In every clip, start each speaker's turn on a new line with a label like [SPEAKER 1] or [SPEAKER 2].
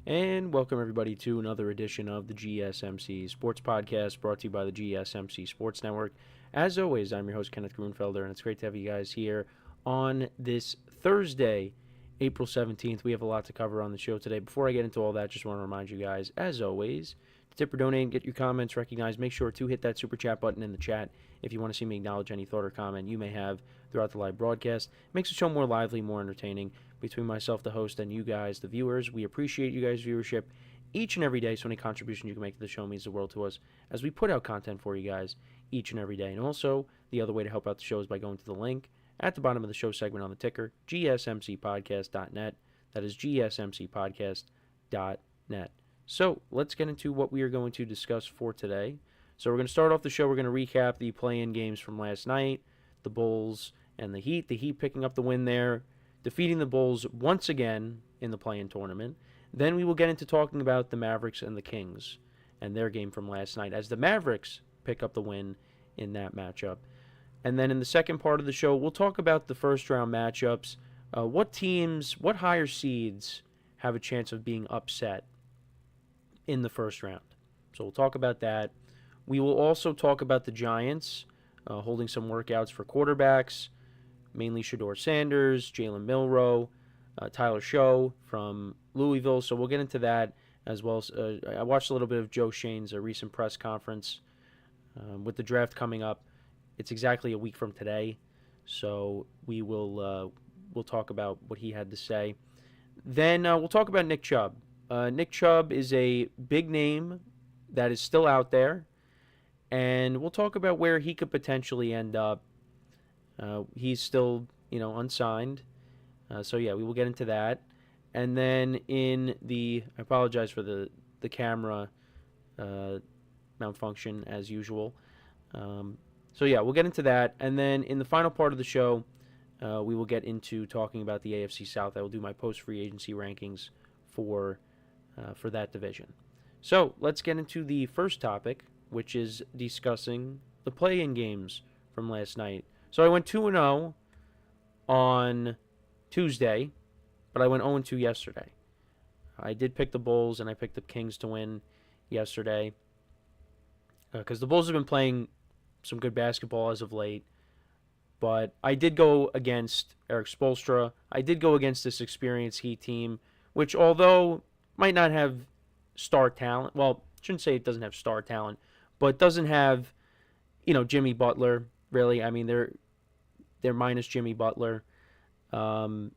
[SPEAKER 1] And welcome everybody to another edition of the GSMC Sports Podcast brought to you by the GSMC Sports Network. As always, I'm your host, Kenneth Grunfelder, and it's great to have you guys here on this Thursday, April 17th. We have a lot to cover on the show today. Before I get into all that, just want to remind you guys, as always, to tip or donate, get your comments recognized. Make sure to hit that super chat button in the chat if you want to see me acknowledge any thought or comment you may have throughout the live broadcast. It makes the show more lively, more entertaining. Between myself, the host, and you guys, the viewers, we appreciate you guys' viewership each and every day, so any contribution you can make to the show means the world to us as we put out content for you guys each and every day. And also, the other way to help out the show is by going to the link at the bottom of the show segment on the ticker, GSMCPodcast.net. That is GSMCPodcast.net. So, let's get into what we are going to discuss for today. So, we're going to start off the show. We're going to recap the play-in games from last night, the Bulls and the Heat. The Heat picking up the win there, defeating the Bulls once again in the play-in tournament. Then we will get into talking about the Mavericks and the Kings and their game from last night as the Mavericks pick up the win in that matchup. And then in the second part of the show, we'll talk about the first-round matchups. What higher seeds have a chance of being upset in the first round? So we'll talk about that. We will also talk about the Giants holding some workouts for quarterbacks, mainly Shedeur Sanders, Jalen Milroe, Tyler Show from Louisville. So we'll get into that as well. As, I watched a little bit of Joe Shane's recent press conference with the draft coming up. It's exactly a week from today, so we'll talk about what he had to say. Then we'll talk about Nick Chubb. Nick Chubb is a big name that is still out there, and we'll talk about where he could potentially end up. He's still, unsigned. So, yeah, we will get into that. And then I apologize for the camera malfunction as usual. So, yeah, we'll get into that. And then in the final part of the show, we will get into talking about the AFC South. I will do my post-free agency rankings for that division. So, let's get into the first topic, which is discussing the play-in games from last night. So I went 2-0 on Tuesday, but I went 0-2 yesterday. I did pick the Bulls, and I picked the Kings to win yesterday because the Bulls have been playing some good basketball as of late. But I did go against Eric Spoelstra. I did go against this experienced Heat team, which although might not have star talent, well, I shouldn't say it doesn't have star talent, but doesn't have, Jimmy Butler. Really, I mean, they're minus Jimmy Butler. I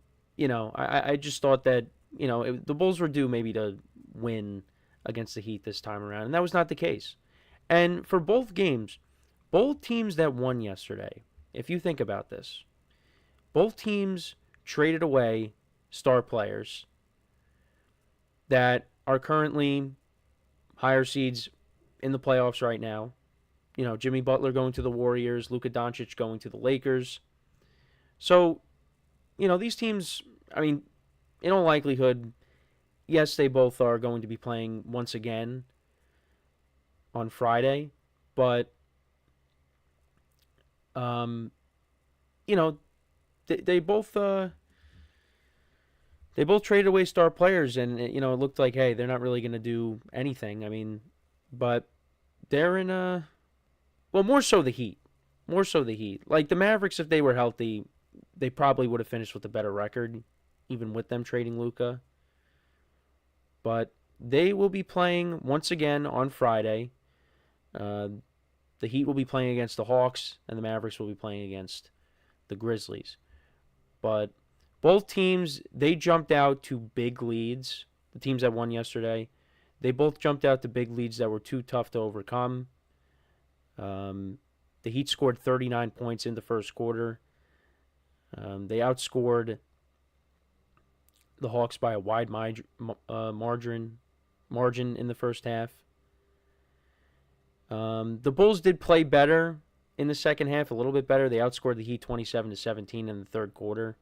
[SPEAKER 1] just thought that, the Bulls were due maybe to win against the Heat this time around, and that was not the case. And for both games, both teams that won yesterday, if you think about this, both teams traded away star players that are currently higher seeds in the playoffs right now. Jimmy Butler going to the Warriors, Luka Doncic going to the Lakers. So, these teams, I mean, in all likelihood, yes, they both are going to be playing once again on Friday, but, they both traded away star players, and, it looked like, hey, they're not really going to do anything. I mean, but they're in a... Well, more so the Heat. Like the Mavericks, if they were healthy, they probably would have finished with a better record, even with them trading Luka. But they will be playing once again on Friday. The Heat will be playing against the Hawks, and the Mavericks will be playing against the Grizzlies. But both teams, they jumped out to big leads. The teams that won yesterday, they both jumped out to big leads that were too tough to overcome. The Heat scored 39 points in the first quarter. They outscored the Hawks by a wide margin in the first half. The Bulls did play better in the second half, a little bit better. They outscored the Heat 27-17 in the third quarter.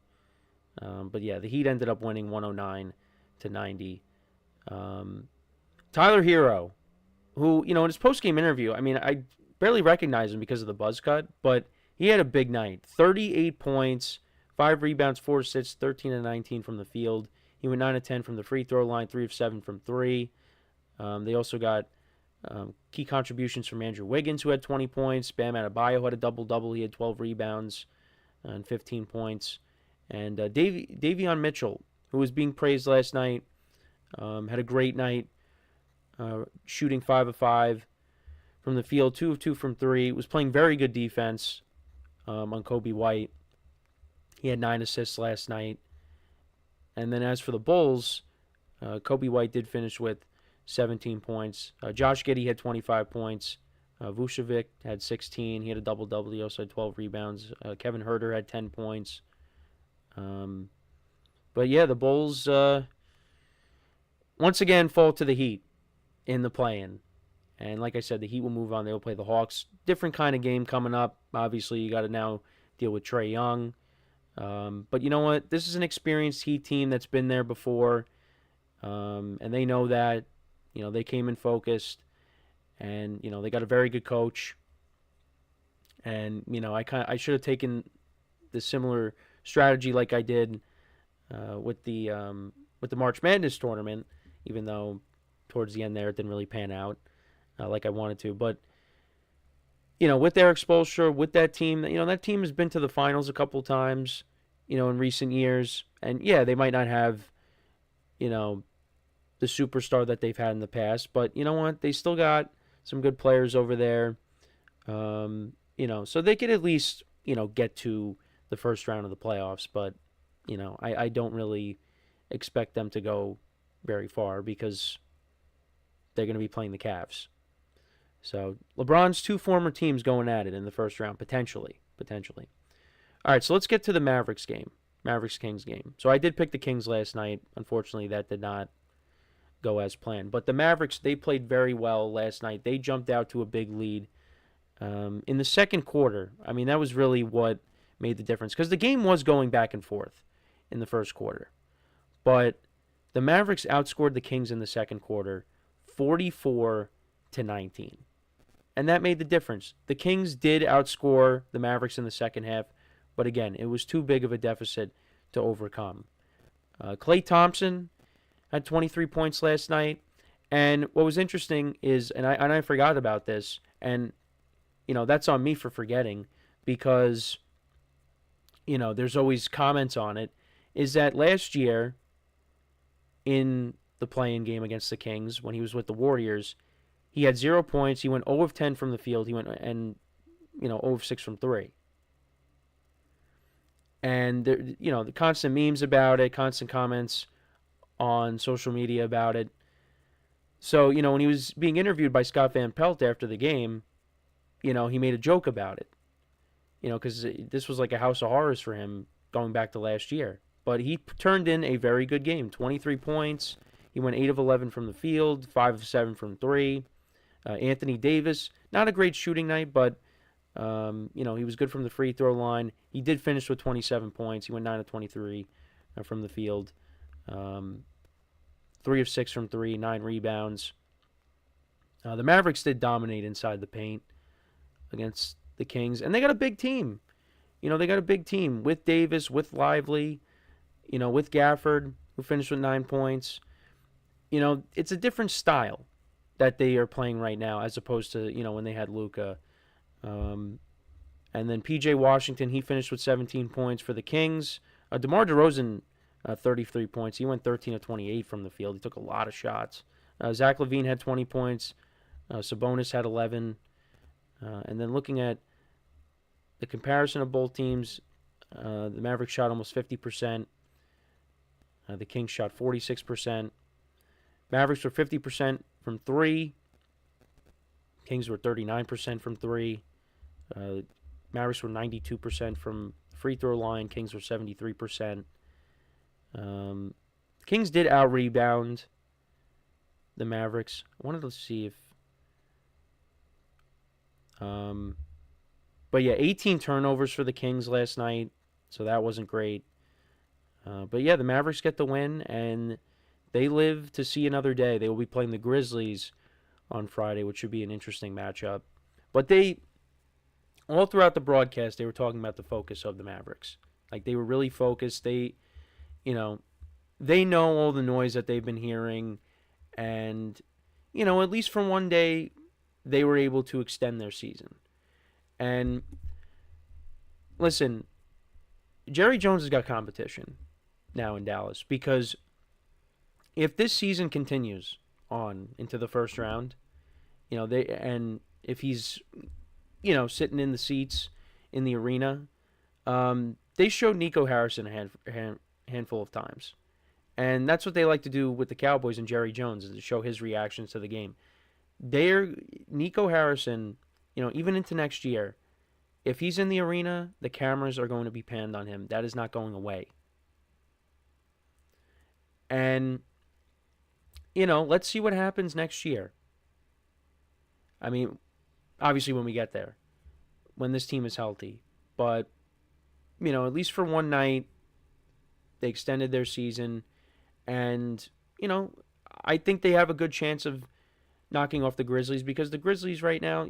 [SPEAKER 1] But yeah, the Heat ended up winning 109-90. Tyler Hero, who, in his post-game interview, I mean, I barely recognized him because of the buzz cut, but he had a big night. 38 points, 5 rebounds, 4 assists, 13 and 19 from the field. He went 9 of 10 from the free throw line, 3 of 7 from 3. They also got key contributions from Andrew Wiggins, who had 20 points. Bam Adebayo had a double-double. He had 12 rebounds and 15 points. And Davion Mitchell, who was being praised last night, had a great night, shooting 5 of 5 from the field, 2 of 2 from 3. Was playing very good defense on Kobe White. He had 9 assists last night. And then as for the Bulls, Kobe White did finish with 17 points. Josh Giddey had 25 points. Vucevic had 16. He had a double-double. He also had 12 rebounds. Kevin Huerter had 10 points. But yeah, the Bulls once again fall to the Heat in the play-in. And like I said, the Heat will move on. They will play the Hawks. Different kind of game coming up. Obviously, you got to now deal with Trae Young. But you know what? This is an experienced Heat team that's been there before. And they know that. You know, they came in focused. And, you know, they got a very good coach. And, you know, I should have taken the similar strategy like I did with the March Madness tournament, even though towards the end there it didn't really pan out like I wanted to. But, you know, with Eric Spoelstra, with that team, you know, that team has been to the finals a couple times, you know, in recent years. And, yeah, they might not have, you know, the superstar that they've had in the past. But, you know what? They still got some good players over there. You know, so they could at least, you know, get to the first round of the playoffs. But, you know, I don't really expect them to go very far because they're going to be playing the Cavs. So LeBron's 2 former teams going at it in the first round, potentially. All right, so let's get to the Mavericks-Kings game. So I did pick the Kings last night. Unfortunately, that did not go as planned. But the Mavericks, they played very well last night. They jumped out to a big lead. In the second quarter, I mean, that was really what made the difference. Because the game was going back and forth in the first quarter. But the Mavericks outscored the Kings in the second quarter 44-19. And that made the difference. The Kings did outscore the Mavericks in the second half. But again, it was too big of a deficit to overcome. Klay Thompson had 23 points last night. And what was interesting is, and I forgot about this, and, you know, that's on me for forgetting because, you know, there's always comments on it, is that last year in the play-in game against the Kings, when he was with the Warriors, he had 0 points. He went 0 of 10 from the field. He went, and, you know, 0 of 6 from 3. And, there, you know, the constant memes about it, constant comments on social media about it. So, you know, when he was being interviewed by Scott Van Pelt after the game, you know, he made a joke about it. You know, because this was like a house of horrors for him going back to last year. But he turned in a very good game. 23 points. He went 8 of 11 from the field, 5 of 7 from 3. Anthony Davis, not a great shooting night, but, you know, he was good from the free throw line. He did finish with 27 points. He went 9 of 23 from the field. 3 of 6 from 3, 9 rebounds. The Mavericks did dominate inside the paint against the Kings. And they got a big team. You know, they got a big team with Davis, with Lively, you know, with Gafford, who finished with 9 points. You know, it's a different style that they are playing right now as opposed to, you know, when they had Luka. And then P.J. Washington, he finished with 17 points for the Kings. DeMar DeRozan, 33 points. He went 13 of 28 from the field. He took a lot of shots. Zach LaVine had 20 points. Sabonis had 11. And then looking at the comparison of both teams, the Mavericks shot almost 50%. The Kings shot 46%. Mavericks were 50% from 3. Kings were 39% from 3. Mavericks were 92% from free throw line. Kings were 73%. Kings did out-rebound the Mavericks. I wanted to see if... but yeah, 18 turnovers for the Kings last night, so that wasn't great. But yeah, the Mavericks get the win, and they live to see another day. They will be playing the Grizzlies on Friday, which should be an interesting matchup. But they, all throughout the broadcast, they were talking about the focus of the Mavericks. Like, they were really focused. They, you know, they know all the noise that they've been hearing, and at least for one day, they were able to extend their season. And listen, Jerry Jones has got competition now in Dallas, because if this season continues on into the first round, if he's sitting in the seats in the arena, they showed Nico Harrison a handful of times, and that's what they like to do with the Cowboys and Jerry Jones, is to show his reactions to the game. Nico Harrison, even into next year, if he's in the arena, the cameras are going to be panned on him. That is not going away. And let's see what happens next year. I mean, obviously when we get there, when this team is healthy. But, at least for one night, they extended their season. And, I think they have a good chance of knocking off the Grizzlies, because the Grizzlies right now,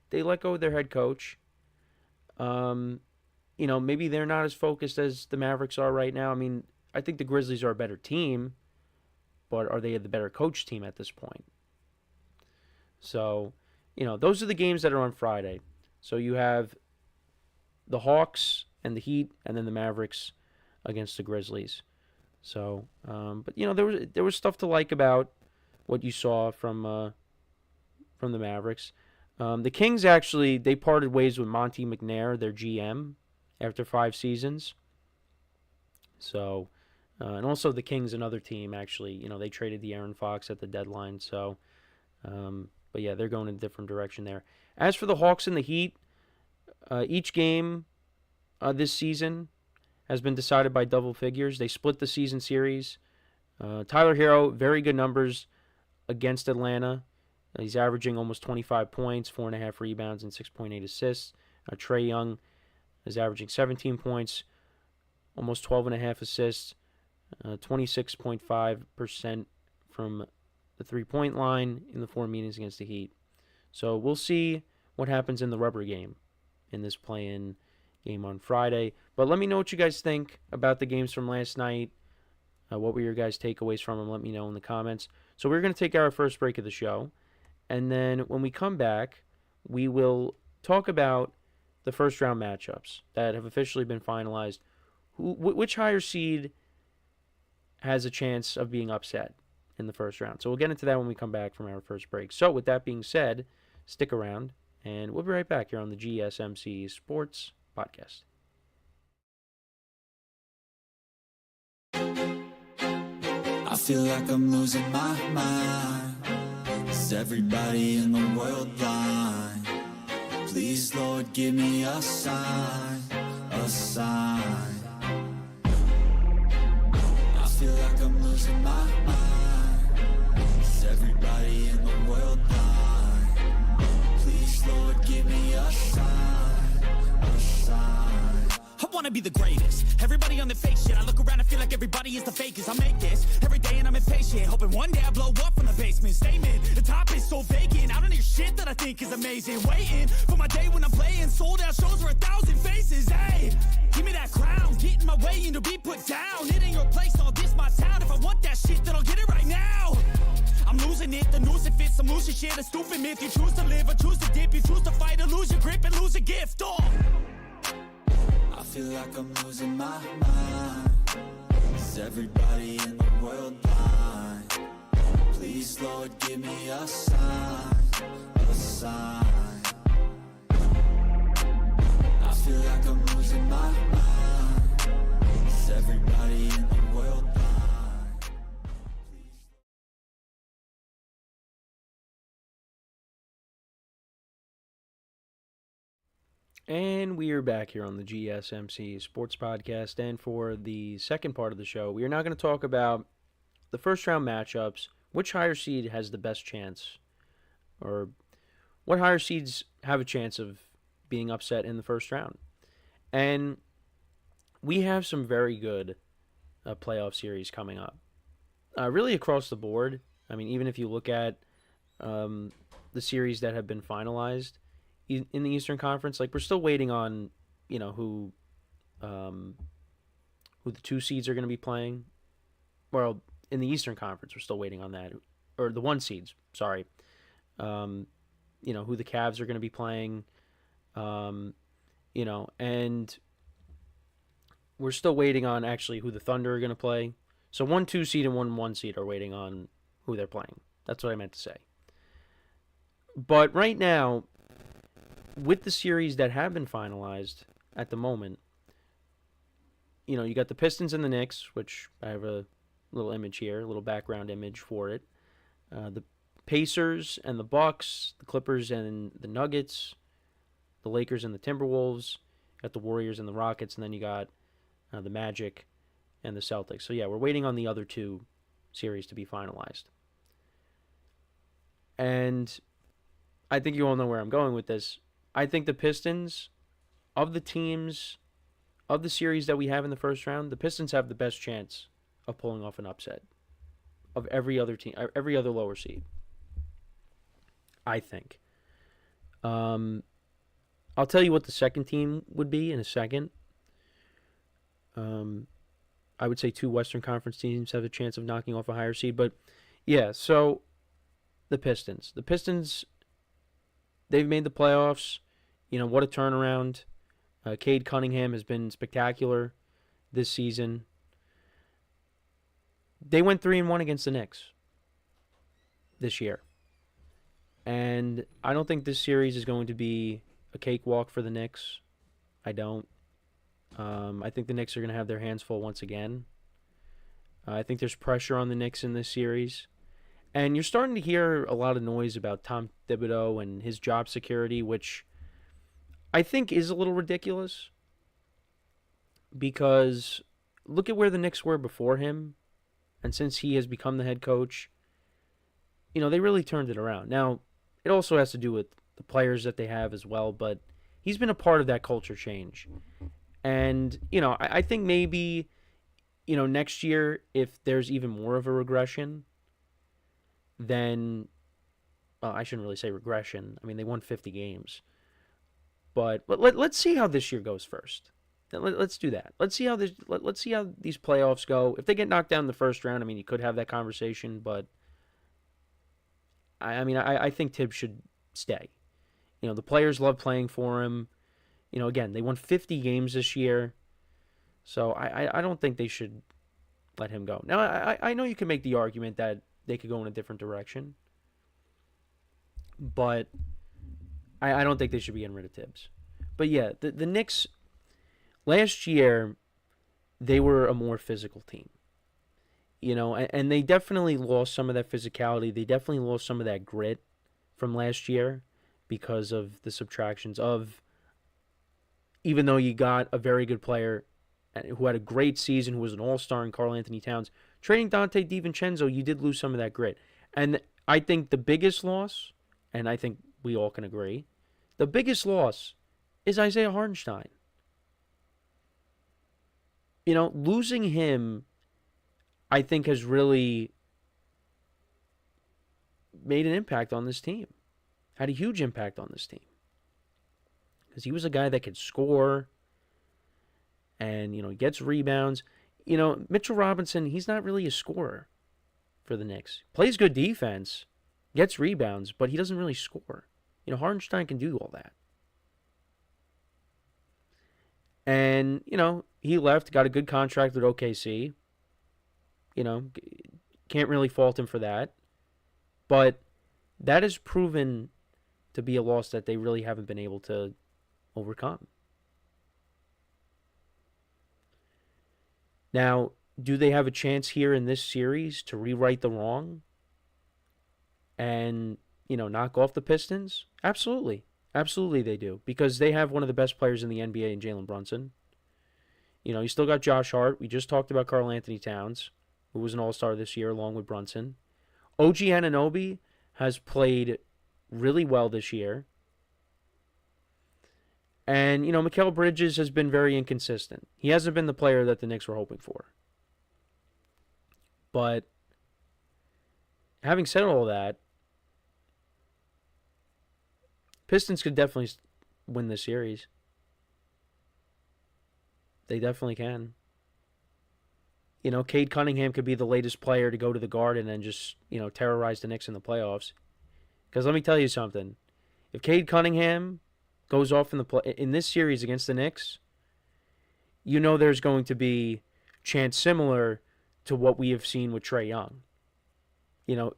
[SPEAKER 1] they let go of their head coach. Maybe they're not as focused as the Mavericks are right now. I mean, I think the Grizzlies are a better team, but are they the better coach team at this point? So, those are the games that are on Friday. So you have the Hawks and the Heat, and then the Mavericks against the Grizzlies. So, but there was stuff to like about what you saw from the Mavericks. The Kings actually, they parted ways with Monty McNair, their GM, after 5 seasons. So, and also the Kings, another team, actually, they traded the Aaron Fox at the deadline. So, but yeah, they're going in a different direction there. As for the Hawks and the Heat, each game this season has been decided by double figures. They split the season series. Tyler Hero, very good numbers against Atlanta. He's averaging almost 25 points, 4.5 rebounds, and 6.8 assists. Trae Young is averaging 17 points, almost 12.5 assists, 26.5% from the three-point line in the 4 meetings against the Heat. So we'll see what happens in the rubber game in this play-in game on Friday. But let me know what you guys think about the games from last night. What were your guys' takeaways from them? Let me know in the comments. So we're going to take our first break of the show. And then when we come back, we will talk about the first-round matchups that have officially been finalized. Which higher seed has a chance of being upset in the first round? So we'll get into that when we come back from our first break. So with that being said, stick around, and we'll be right back here on the GSMC Sports Podcast.
[SPEAKER 2] I feel like I'm losing my mind. Is everybody in the world blind? Please, Lord, give me a sign, a sign. I feel like I'm losing my mind. Is everybody in the world blind? Please, Lord, give me a sign, a sign.
[SPEAKER 3] I wanna be the greatest. Everybody on the fake shit. I look around and feel like everybody is the fakest. I make this every day and I'm impatient, hoping one day I blow up from the basement. Statement, the top is so vacant. I don't hear shit that I think is amazing. Waiting for my day when I'm playing sold out shows for 1,000 faces. Hey, give me that crown, get in my way and to be put down. It ain't your place, all this my town. If I want that shit, then I'll get it right now. I'm losing it, the noose it fits. I'm losing shit, a stupid myth. You choose to live or choose to dip. You choose to fight or lose your grip and lose a gift. Oh,
[SPEAKER 2] I feel like I'm losing my mind. Is everybody in the world blind? Please, Lord, give me a sign, a sign. I feel like I'm losing my mind. Is everybody in the world blind?
[SPEAKER 1] And we are back here on the GSMC Sports Podcast. And for the second part of the show, we are now going to talk about the first-round matchups. Which higher seed has the best chance? Or what higher seeds have a chance of being upset in the first round? And we have some very good playoff series coming up. Really across the board. I mean, even if you look at the series that have been finalized in the Eastern Conference, like we're still waiting on, who the 2 seeds are going to be playing well, in the Eastern Conference, we're still waiting on that, or the 1 seeds. Sorry, who the Cavs are going to be playing, and we're still waiting on actually who the Thunder are going to play. So 1-2 seed and 1-1 seed are waiting on who they're playing. That's what I meant to say. But right now, with the series that have been finalized at the moment, you got the Pistons and the Knicks, which I have a little image here, a little background image for it. The Pacers and the Bucks, the Clippers and the Nuggets, the Lakers and the Timberwolves, you got the Warriors and the Rockets, and then you got the Magic and the Celtics. So, yeah, we're waiting on the other 2 series to be finalized. And I think you all know where I'm going with this. I think the Pistons, of the teams, of the series that we have in the first round, the Pistons have the best chance of pulling off an upset of every other team, every other lower seed, I think. I'll tell you what the second team would be in a second. I would say 2 Western Conference teams have a chance of knocking off a higher seed. But, yeah, so the Pistons. The Pistons, they've made the playoffs. What a turnaround. Cade Cunningham has been spectacular this season. They went 3-1 against the Knicks this year. And I don't think this series is going to be a cakewalk for the Knicks. I don't. I think the Knicks are going to have their hands full once again. I think there's pressure on the Knicks in this series. And you're starting to hear a lot of noise about Tom Thibodeau and his job security, which I think is a little ridiculous. Because look at where the Knicks were before him. And since he has become the head coach, they really turned it around. Now, it also has to do with the players that they have as well, but he's been a part of that culture change. And, I think maybe, next year, if there's even more of a regression, then, I shouldn't really say regression. I mean, they won 50 games. But let's see how this year goes first. Let's do that. Let's see how these playoffs go. If they get knocked down in the first round, I mean, you could have that conversation, but I think Tibbs should stay. The players love playing for him. Again, they won 50 games this year, so I don't think they should let him go. Now, I know you can make the argument that they could go in a different direction, but I don't think they should be getting rid of Tibbs. But yeah, the Knicks, last year, they were a more physical team. And they definitely lost some of that physicality. They definitely lost some of that grit from last year because of the subtractions of, even though you got a very good player who had a great season, who was an all-star in Karl Anthony Towns, trading Dante DiVincenzo, you did lose some of that grit. And I think the biggest loss, and I think we all can agree, the biggest loss is Isaiah Hartenstein. Losing him, I think, has really made an impact on this team. Had a huge impact on this team. Because he was a guy that could score and, he gets rebounds. Mitchell Robinson, he's not really a scorer for the Knicks. Plays good defense, gets rebounds, but he doesn't really score. Hartenstein can do all that. And, he left, got a good contract with OKC. Can't really fault him for that. But that has proven to be a loss that they really haven't been able to overcome. Now, do they have a chance here in this series to rewrite the wrong and, knock off the Pistons? Absolutely. Absolutely they do. Because they have one of the best players in the NBA in Jalen Brunson. You still got Josh Hart. We just talked about Karl Anthony Towns, who was an all-star this year along with Brunson. OG Anunoby has played really well this year. And, Mikal Bridges has been very inconsistent. He hasn't been the player that the Knicks were hoping for. But having said all that, Pistons could definitely win this series. They definitely can. Cade Cunningham could be the latest player to go to the Garden and just, terrorize the Knicks in the playoffs. Because let me tell you something. If Cade Cunningham goes off in this series against the Knicks, there's going to be chance similar to what we have seen with Trae Young.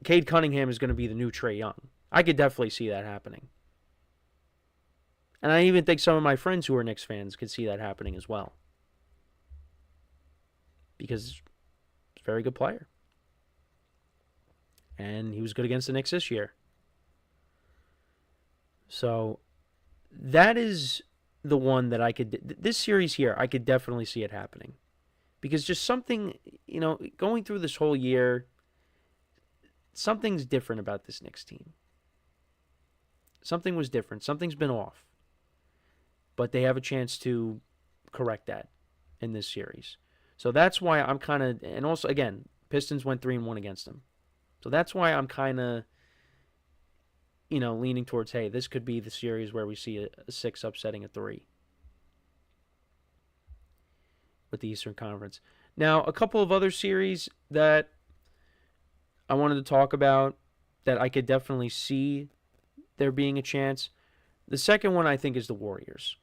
[SPEAKER 1] Cade Cunningham is going to be the new Trae Young. I could definitely see that happening. And I even think some of my friends who are Knicks fans could see that happening as well. Because he's a very good player. And he was good against the Knicks this year. So that is the one that this series here, I could definitely see it happening. Because just something, going through this whole year, something's different about this Knicks team. Something was different. Something's been off. But they have a chance to correct that in this series. So that's why I'm kind of, and also, again, Pistons went 3-1 against them. So that's why I'm kind of, leaning towards, hey, this could be the series where we see a 6 upsetting a 3 with the Eastern Conference. Now, a couple of other series that I wanted to talk about that I could definitely see there being a chance. The second one, I think, is the Warriors.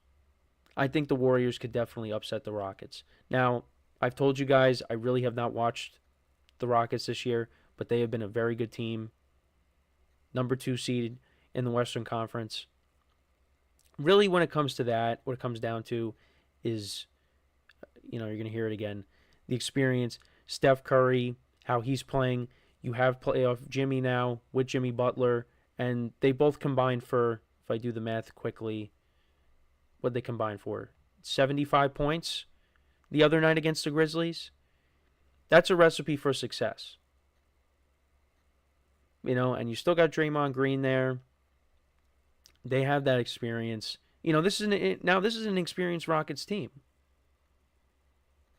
[SPEAKER 1] I think the Warriors could definitely upset the Rockets. Now, I've told you guys I really have not watched the Rockets this year, but they have been a very good team. Number 2 seed in the Western Conference. Really, when it comes to that, what it comes down to is, you're going to hear it again, the experience. Steph Curry, how he's playing. You have playoff Jimmy now with Jimmy Butler, and they both combined for, if I do the math quickly, what they combined for? 75 points the other night against the Grizzlies. That's a recipe for success. And you still got Draymond Green there. They have that experience. This is an experienced Rockets team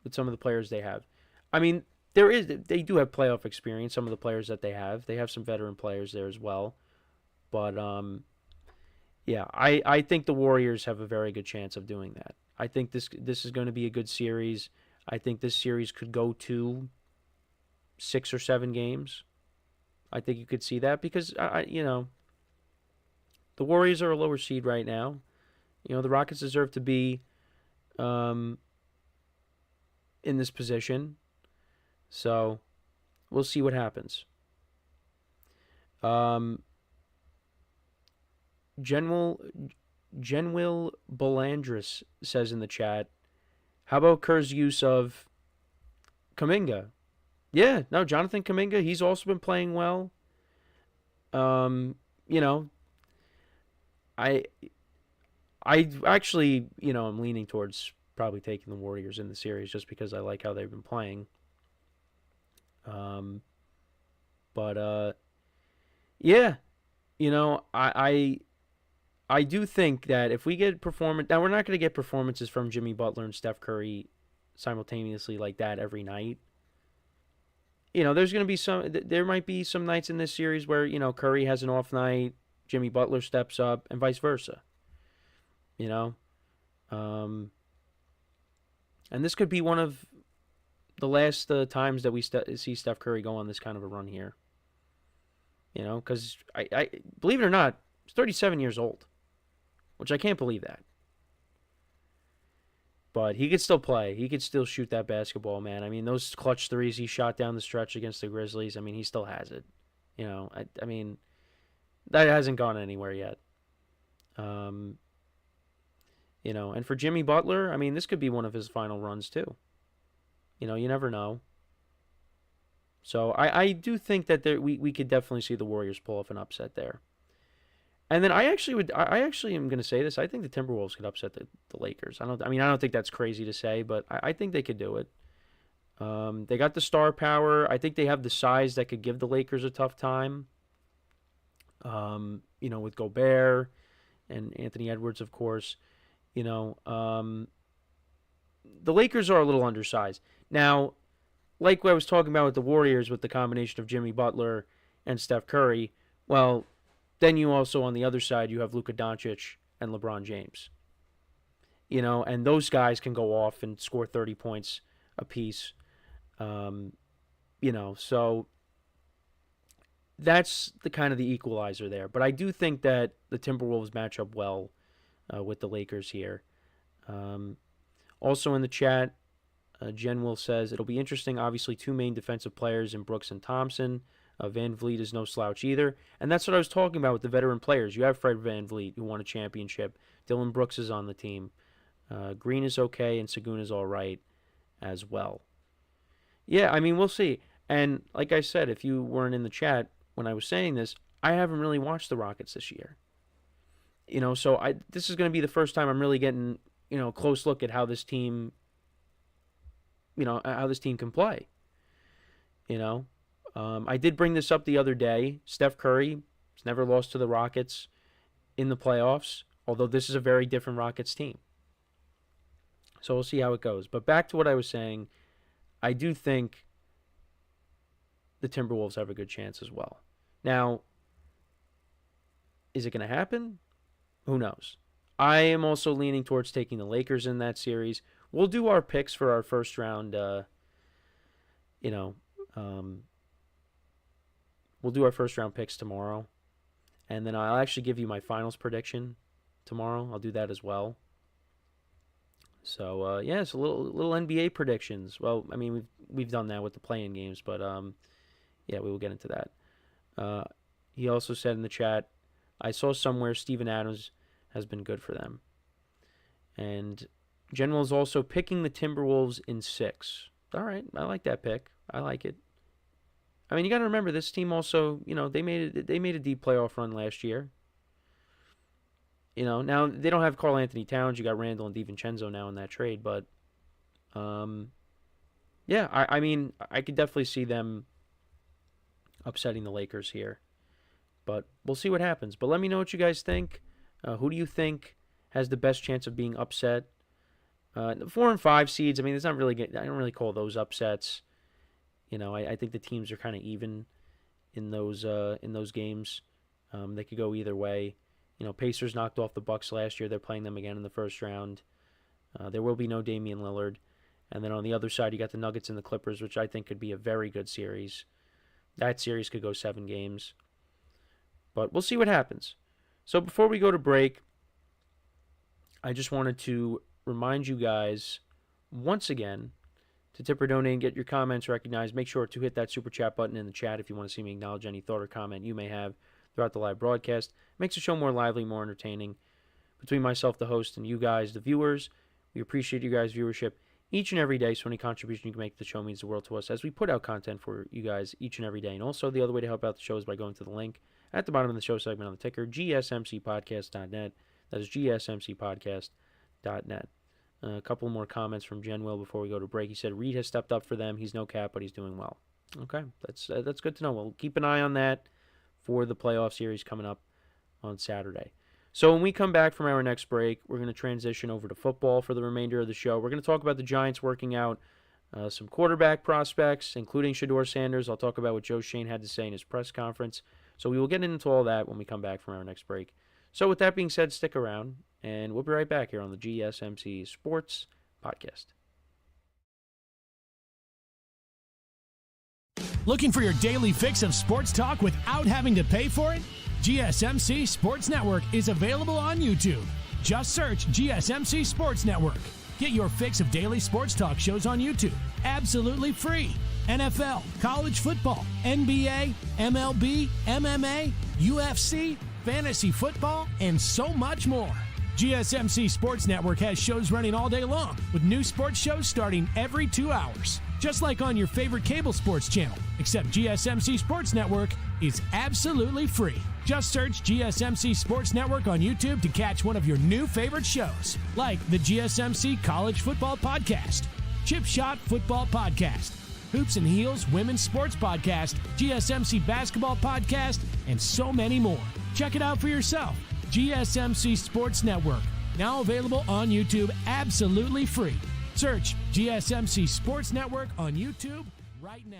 [SPEAKER 1] with some of the players they have. I mean, they do have playoff experience, some of the players that they have. They have some veteran players there as well. But, yeah, I think the Warriors have a very good chance of doing that. I think this is going to be a good series. I think this series could go to 6 or 7 games. I think you could see that because, the Warriors are a lower seed right now. The Rockets deserve to be in this position. So, we'll see what happens. Genwil Belandris says in the chat, how about Kerr's use of Kuminga? Yeah, no, Jonathan Kuminga, he's also been playing well. I actually, I'm leaning towards probably taking the Warriors in the series just because I like how they've been playing. Yeah, I do think that if we get performance, now we're not going to get performances from Jimmy Butler and Steph Curry simultaneously like that every night. There's going to be there might be some nights in this series where, Curry has an off night, Jimmy Butler steps up, and vice versa. And this could be one of the last times that we see Steph Curry go on this kind of a run here. Because I believe it or not, he's 37 years old, which I can't believe that. But he could still play. He could still shoot that basketball, man. I mean, those clutch threes he shot down the stretch against the Grizzlies, I mean, he still has it. I mean, that hasn't gone anywhere yet. And for Jimmy Butler, I mean, this could be one of his final runs too. You never know. So I do think that we could definitely see the Warriors pull off an upset there. And then I actually am going to say this. I think the Timberwolves could upset the Lakers. I don't think that's crazy to say, but I think they could do it. They got the star power. I think they have the size that could give the Lakers a tough time. With Gobert and Anthony Edwards, of course. The Lakers are a little undersized. Now, like what I was talking about with the Warriors with the combination of Jimmy Butler and Steph Curry, well, then you also, on the other side, you have Luka Doncic and LeBron James. And those guys can go off and score 30 points apiece. So that's the kind of the equalizer there. But I do think that the Timberwolves match up well with the Lakers here. Also in the chat, Jen Will says, it'll be interesting. Obviously, two main defensive players in Brooks and Thompson. Van Vliet is no slouch either. And that's what I was talking about with the veteran players. You have Fred Van Vliet, who won a championship. Dylan Brooks is on the team. Green is okay, and Sagoon is all right as well. Yeah, I mean, we'll see. And like I said, if you weren't in the chat when I was saying this, I haven't really watched the Rockets this year. So this is going to be the first time I'm really getting, a close look at how this team, how this team can play. I did bring this up the other day. Steph Curry has never lost to the Rockets in the playoffs, although this is a very different Rockets team. So we'll see how it goes. But back to what I was saying, I do think the Timberwolves have a good chance as well. Now, is it going to happen? Who knows? I am also leaning towards taking the Lakers in that series. We'll do our picks for our first round, we'll do our first round picks tomorrow. And then I'll actually give you my finals prediction tomorrow. I'll do that as well. So, it's a little NBA predictions. Well, I mean, we've done that with the play-in games, but, we will get into that. He also said in the chat, I saw somewhere Steven Adams has been good for them. And General is also picking the Timberwolves in 6. All right, I like that pick. I like it. I mean, you got to remember this team also. They made a deep playoff run last year. Now they don't have Karl Anthony Towns. You got Randall and DiVincenzo now in that trade, but I mean, I could definitely see them upsetting the Lakers here. But we'll see what happens. But let me know what you guys think. Who do you think has the best chance of being upset? The 4 and 5 seeds. I mean, it's not really. I don't really call those upsets. I think the teams are kind of even in those games. They could go either way. Pacers knocked off the Bucks last year. They're playing them again in the first round. There will be no Damian Lillard. And then on the other side, you got the Nuggets and the Clippers, which I think could be a very good series. That series could go 7 games. But we'll see what happens. So before we go to break, I just wanted to remind you guys once again to tip or donate and get your comments recognized. Make sure to hit that super chat button in the chat if you want to see me acknowledge any thought or comment you may have throughout the live broadcast. Makes the show more lively, more entertaining. Between myself, the host, and you guys, the viewers, we appreciate you guys' viewership each and every day. So any contribution you can make to the show means the world to us as we put out content for you guys each and every day. And also the other way to help out the show is by going to the link at the bottom of the show segment on the ticker, GSMCPodcast.net. That is GSMCPodcast.net. A couple more comments from Jen Will before we go to break. He said Reed has stepped up for them. He's no cap, but he's doing well. Okay, that's good to know. We'll keep an eye on that for the playoff series coming up on Saturday. So when we come back from our next break, we're going to transition over to football for the remainder of the show. We're going to talk about the Giants working out some quarterback prospects, including Shedeur Sanders. I'll talk about what Joe Shane had to say in his press conference. So we will get into all that when we come back from our next break. So with that being said, stick around, and we'll be right back here on the GSMC Sports Podcast.
[SPEAKER 4] Looking for your daily fix of sports talk without having to pay for it? GSMC Sports Network is available on YouTube. Just search GSMC Sports Network. Get your fix of daily sports talk shows on YouTube, absolutely free. NFL, college football, NBA, MLB, MMA, UFC, fantasy football, and so much more. GSMC Sports Network has shows running all day long, with new sports shows starting every 2 hours. Just like on your favorite cable sports channel, except GSMC Sports Network is absolutely free. Just search GSMC Sports Network on YouTube to catch one of your new favorite shows, like the GSMC College Football Podcast, Chip Shot Football Podcast, Hoops and Heels Women's Sports Podcast, GSMC Basketball Podcast, and so many more. Check it out for yourself. GSMC Sports Network, now available on YouTube absolutely free. Search GSMC Sports Network on YouTube right now.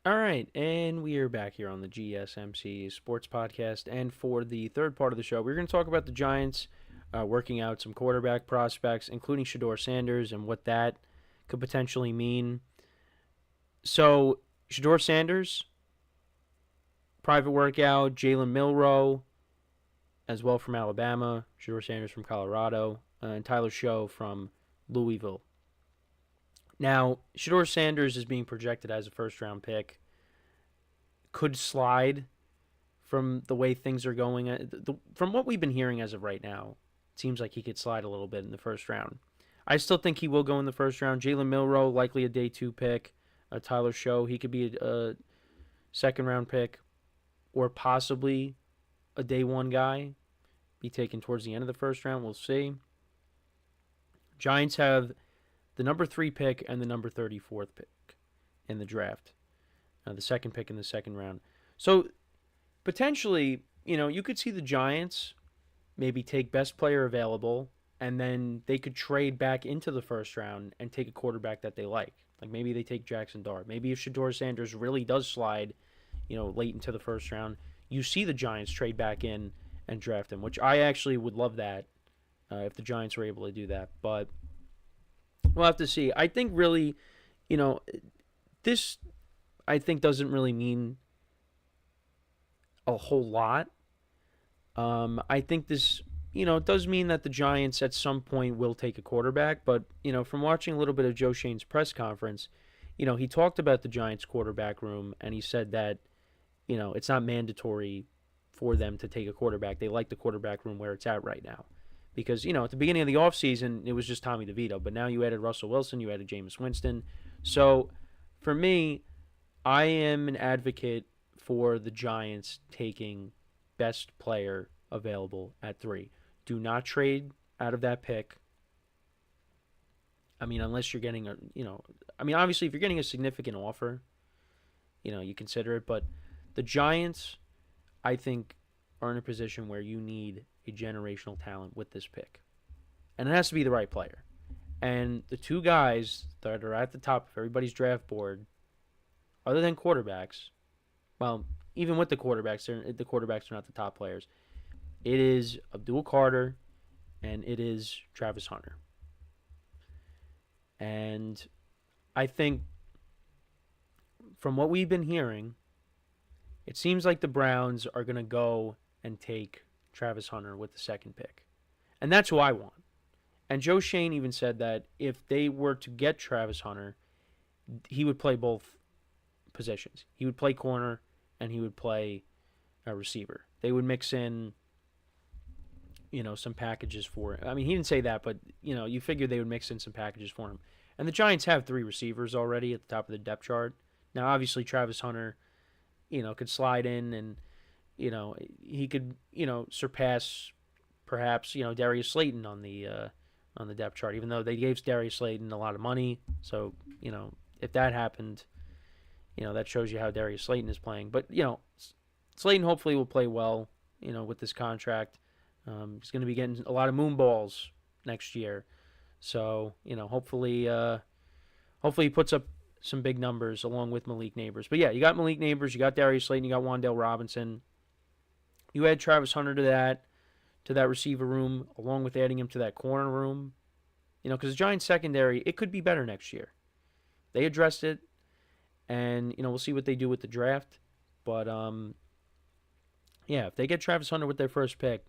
[SPEAKER 1] All right, and we are back here on the GSMC Sports Podcast. And for the third part of the show, we're going to talk about the Giants working out some quarterback prospects, including Shedeur Sanders, and what that could potentially mean. So, Shedeur Sanders, private workout, Jalen Milroe, as well from Alabama, Shedeur Sanders from Colorado, and Tyler Show from Louisville. Now, Shedeur Sanders is being projected as a first-round pick. Could slide from the way things are going. From what we've been hearing as of right now, it seems like he could slide a little bit in the first round. I still think he will go in the first round. Jalen Milroe, likely a day 2 pick. Tyler Show, he could be a second-round pick, or possibly a day 1 guy. Be taken towards the end of the first round. We'll see. Giants have the number 3 pick and the number 34th pick in the draft. The second pick in the second round. So, potentially, you could see the Giants maybe take best player available, and then they could trade back into the first round and take a quarterback that they like. Like, maybe they take Jackson Dart. Maybe if Shedeur Sanders really does slide, late into the first round, you see the Giants trade back in and draft him, which I actually would love that if the Giants were able to do that. But we'll have to see. I think really, this, I think, doesn't really mean a whole lot. I think this, it does mean that the Giants at some point will take a quarterback. But, from watching a little bit of Joe Schoen's press conference, he talked about the Giants quarterback room, and he said that, it's not mandatory for them to take a quarterback. They like the quarterback room where it's at right now. Because, at the beginning of the offseason, it was just Tommy DeVito. But now you added Russell Wilson, you added Jameis Winston. So, for me, I am an advocate for the Giants taking best player available at 3. Do not trade out of that pick. I mean, unless you're getting obviously if you're getting a significant offer, you consider it. But the Giants, I think, are in a position where you need a generational talent with this pick. And it has to be the right player. And the 2 guys that are at the top of everybody's draft board, other than quarterbacks, well, even with the quarterbacks are not the top players. It is Abdul Carter and it is Travis Hunter. And I think from what we've been hearing, it seems like the Browns are going to go and take Travis Hunter with the second pick. And that's who I want. And Joe Schoen even said that if they were to get Travis Hunter, he would play both positions. He would play corner and he would play a receiver. They would mix in, some packages for him. I mean, he didn't say that, but, you figure they would mix in some packages for him. And the Giants have 3 receivers already at the top of the depth chart. Now, obviously, Travis Hunter, could slide in and, he could, surpass perhaps, Darius Slayton on the depth chart, even though they gave Darius Slayton a lot of money. So, if that happened, that shows you how Darius Slayton is playing. But, Slayton hopefully will play well, with this contract. He's going to be getting a lot of moon balls next year. So, hopefully he puts up some big numbers along with Malik Neighbors. But, yeah, you got Malik Neighbors, you got Darius Slayton, you got Wan'Dale Robinson. You add Travis Hunter to that receiver room, along with adding him to that corner room. Because the Giants secondary, it could be better next year. They addressed it, and, we'll see what they do with the draft. But, yeah, if they get Travis Hunter with their first pick,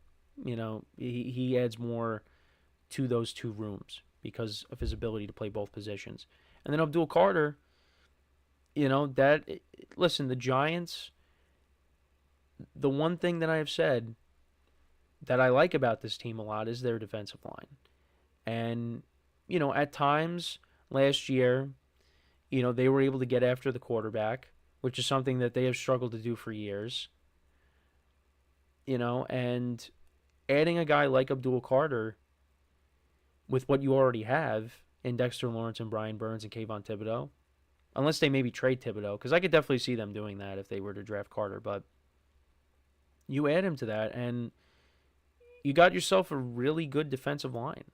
[SPEAKER 1] he adds more to those 2 rooms because of his ability to play both positions. And then Abdul Carter, listen, the Giants, the one thing that I have said that I like about this team a lot is their defensive line. And, at times last year, they were able to get after the quarterback, which is something that they have struggled to do for years. And adding a guy like Abdul Carter with what you already have in Dexter Lawrence and Brian Burns and Kayvon Thibodeau, unless they maybe trade Thibodeau, because I could definitely see them doing that if they were to draft Carter, but you add him to that, and you got yourself a really good defensive line.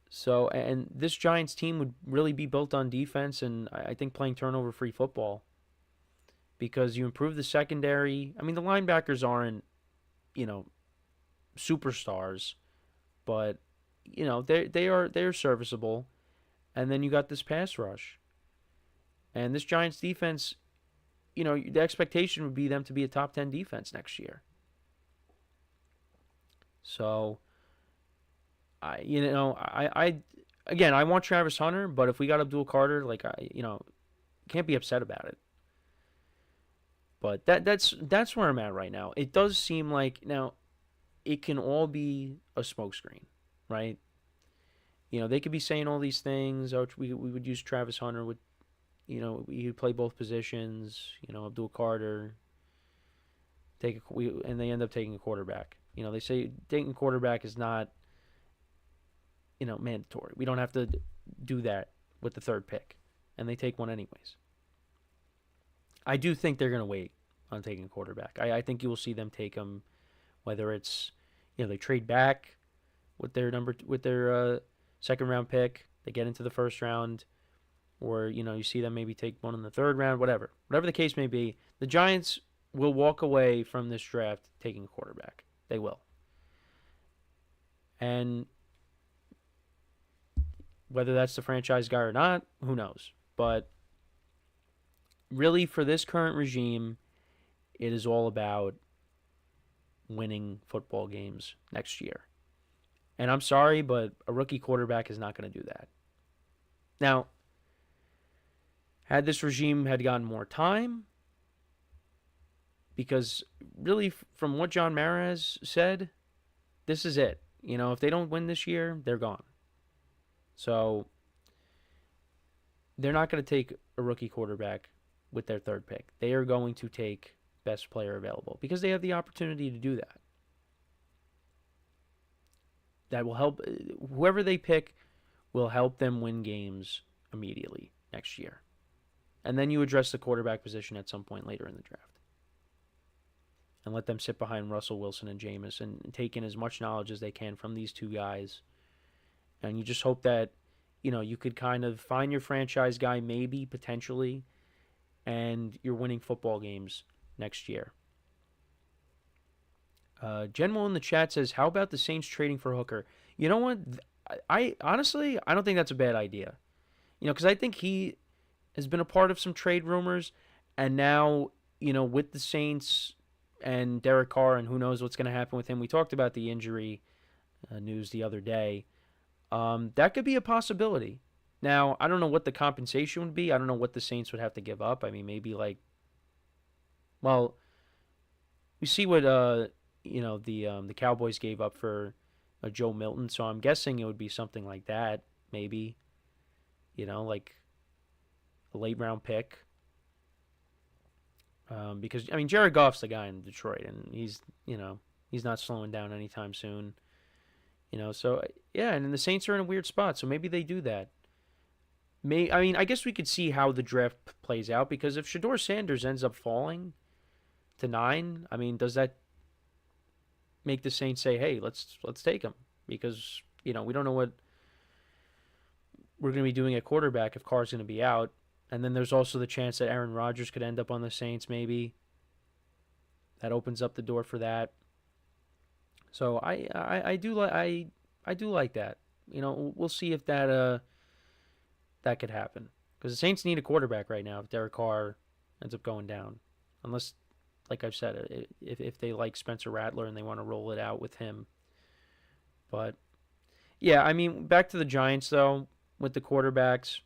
[SPEAKER 1] So, and this Giants team would really be built on defense and I think playing turnover-free football because you improve the secondary. I mean, the linebackers aren't, superstars, but they're serviceable. And then you got this pass rush. And this Giants defense, the expectation would be them to be a top 10 defense next year. So, I want Travis Hunter, but if we got Abdul Carter, can't be upset about it. But that's where I'm at right now. It does seem like now it can all be a smokescreen, right? They could be saying all these things. Oh, we would use Travis Hunter with, he would play both positions. Abdul Carter. And they end up taking a quarterback. They say taking a quarterback is not, mandatory. We don't have to do that with the third pick, and they take one anyways. I do think they're going to wait on taking a quarterback. I think you will see them take him, whether it's, they trade back with their second round pick, they get into the first round, or you see them maybe take one in the third round, whatever the case may be. The Giants will walk away from this draft taking a quarterback. They will. And whether that's the franchise guy or not, who knows? But really, for this current regime, it is all about winning football games next year. And I'm sorry, but a rookie quarterback is not going to do that. Now, had this regime had gotten more time, because really, from what John Mara has said, this is it. If they don't win this year, they're gone. So, they're not going to take a rookie quarterback with their third pick. They are going to take best player available because they have the opportunity to do that. That will help. Whoever they pick will help them win games immediately next year. And then you address the quarterback position at some point later in the draft. And let them sit behind Russell Wilson and Jameis and take in as much knowledge as they can from these two guys. And you just hope that, you could kind of find your franchise guy maybe, potentially, and you're winning football games next year. General in the chat says, how about the Saints trading for Hooker? You know what? I honestly, I don't think that's a bad idea. Because I think he has been a part of some trade rumors, and now, with the Saints and Derek Carr, and who knows what's going to happen with him. We talked about the injury news the other day. That could be a possibility. Now, I don't know what the compensation would be. I don't know what the Saints would have to give up. I mean, maybe we see what the Cowboys gave up for Joe Milton, so I'm guessing it would be something like that, maybe. Like a late round pick. Because Jared Goff's the guy in Detroit, and he's not slowing down anytime soon. So yeah, and then the Saints are in a weird spot, so maybe they do that. I guess we could see how the draft plays out, because if Shedeur Sanders ends up falling to 9, does that make the Saints say, hey, let's take him? Because, we don't know what we're going to be doing at quarterback if Carr's going to be out. And then there's also the chance that Aaron Rodgers could end up on the Saints, maybe. That opens up the door for that. So I do like that. We'll see if that could happen, because the Saints need a quarterback right now if Derek Carr ends up going down, unless, like I've said, if they like Spencer Rattler and they want to roll it out with him. But yeah, back to the Giants though with the quarterbacks.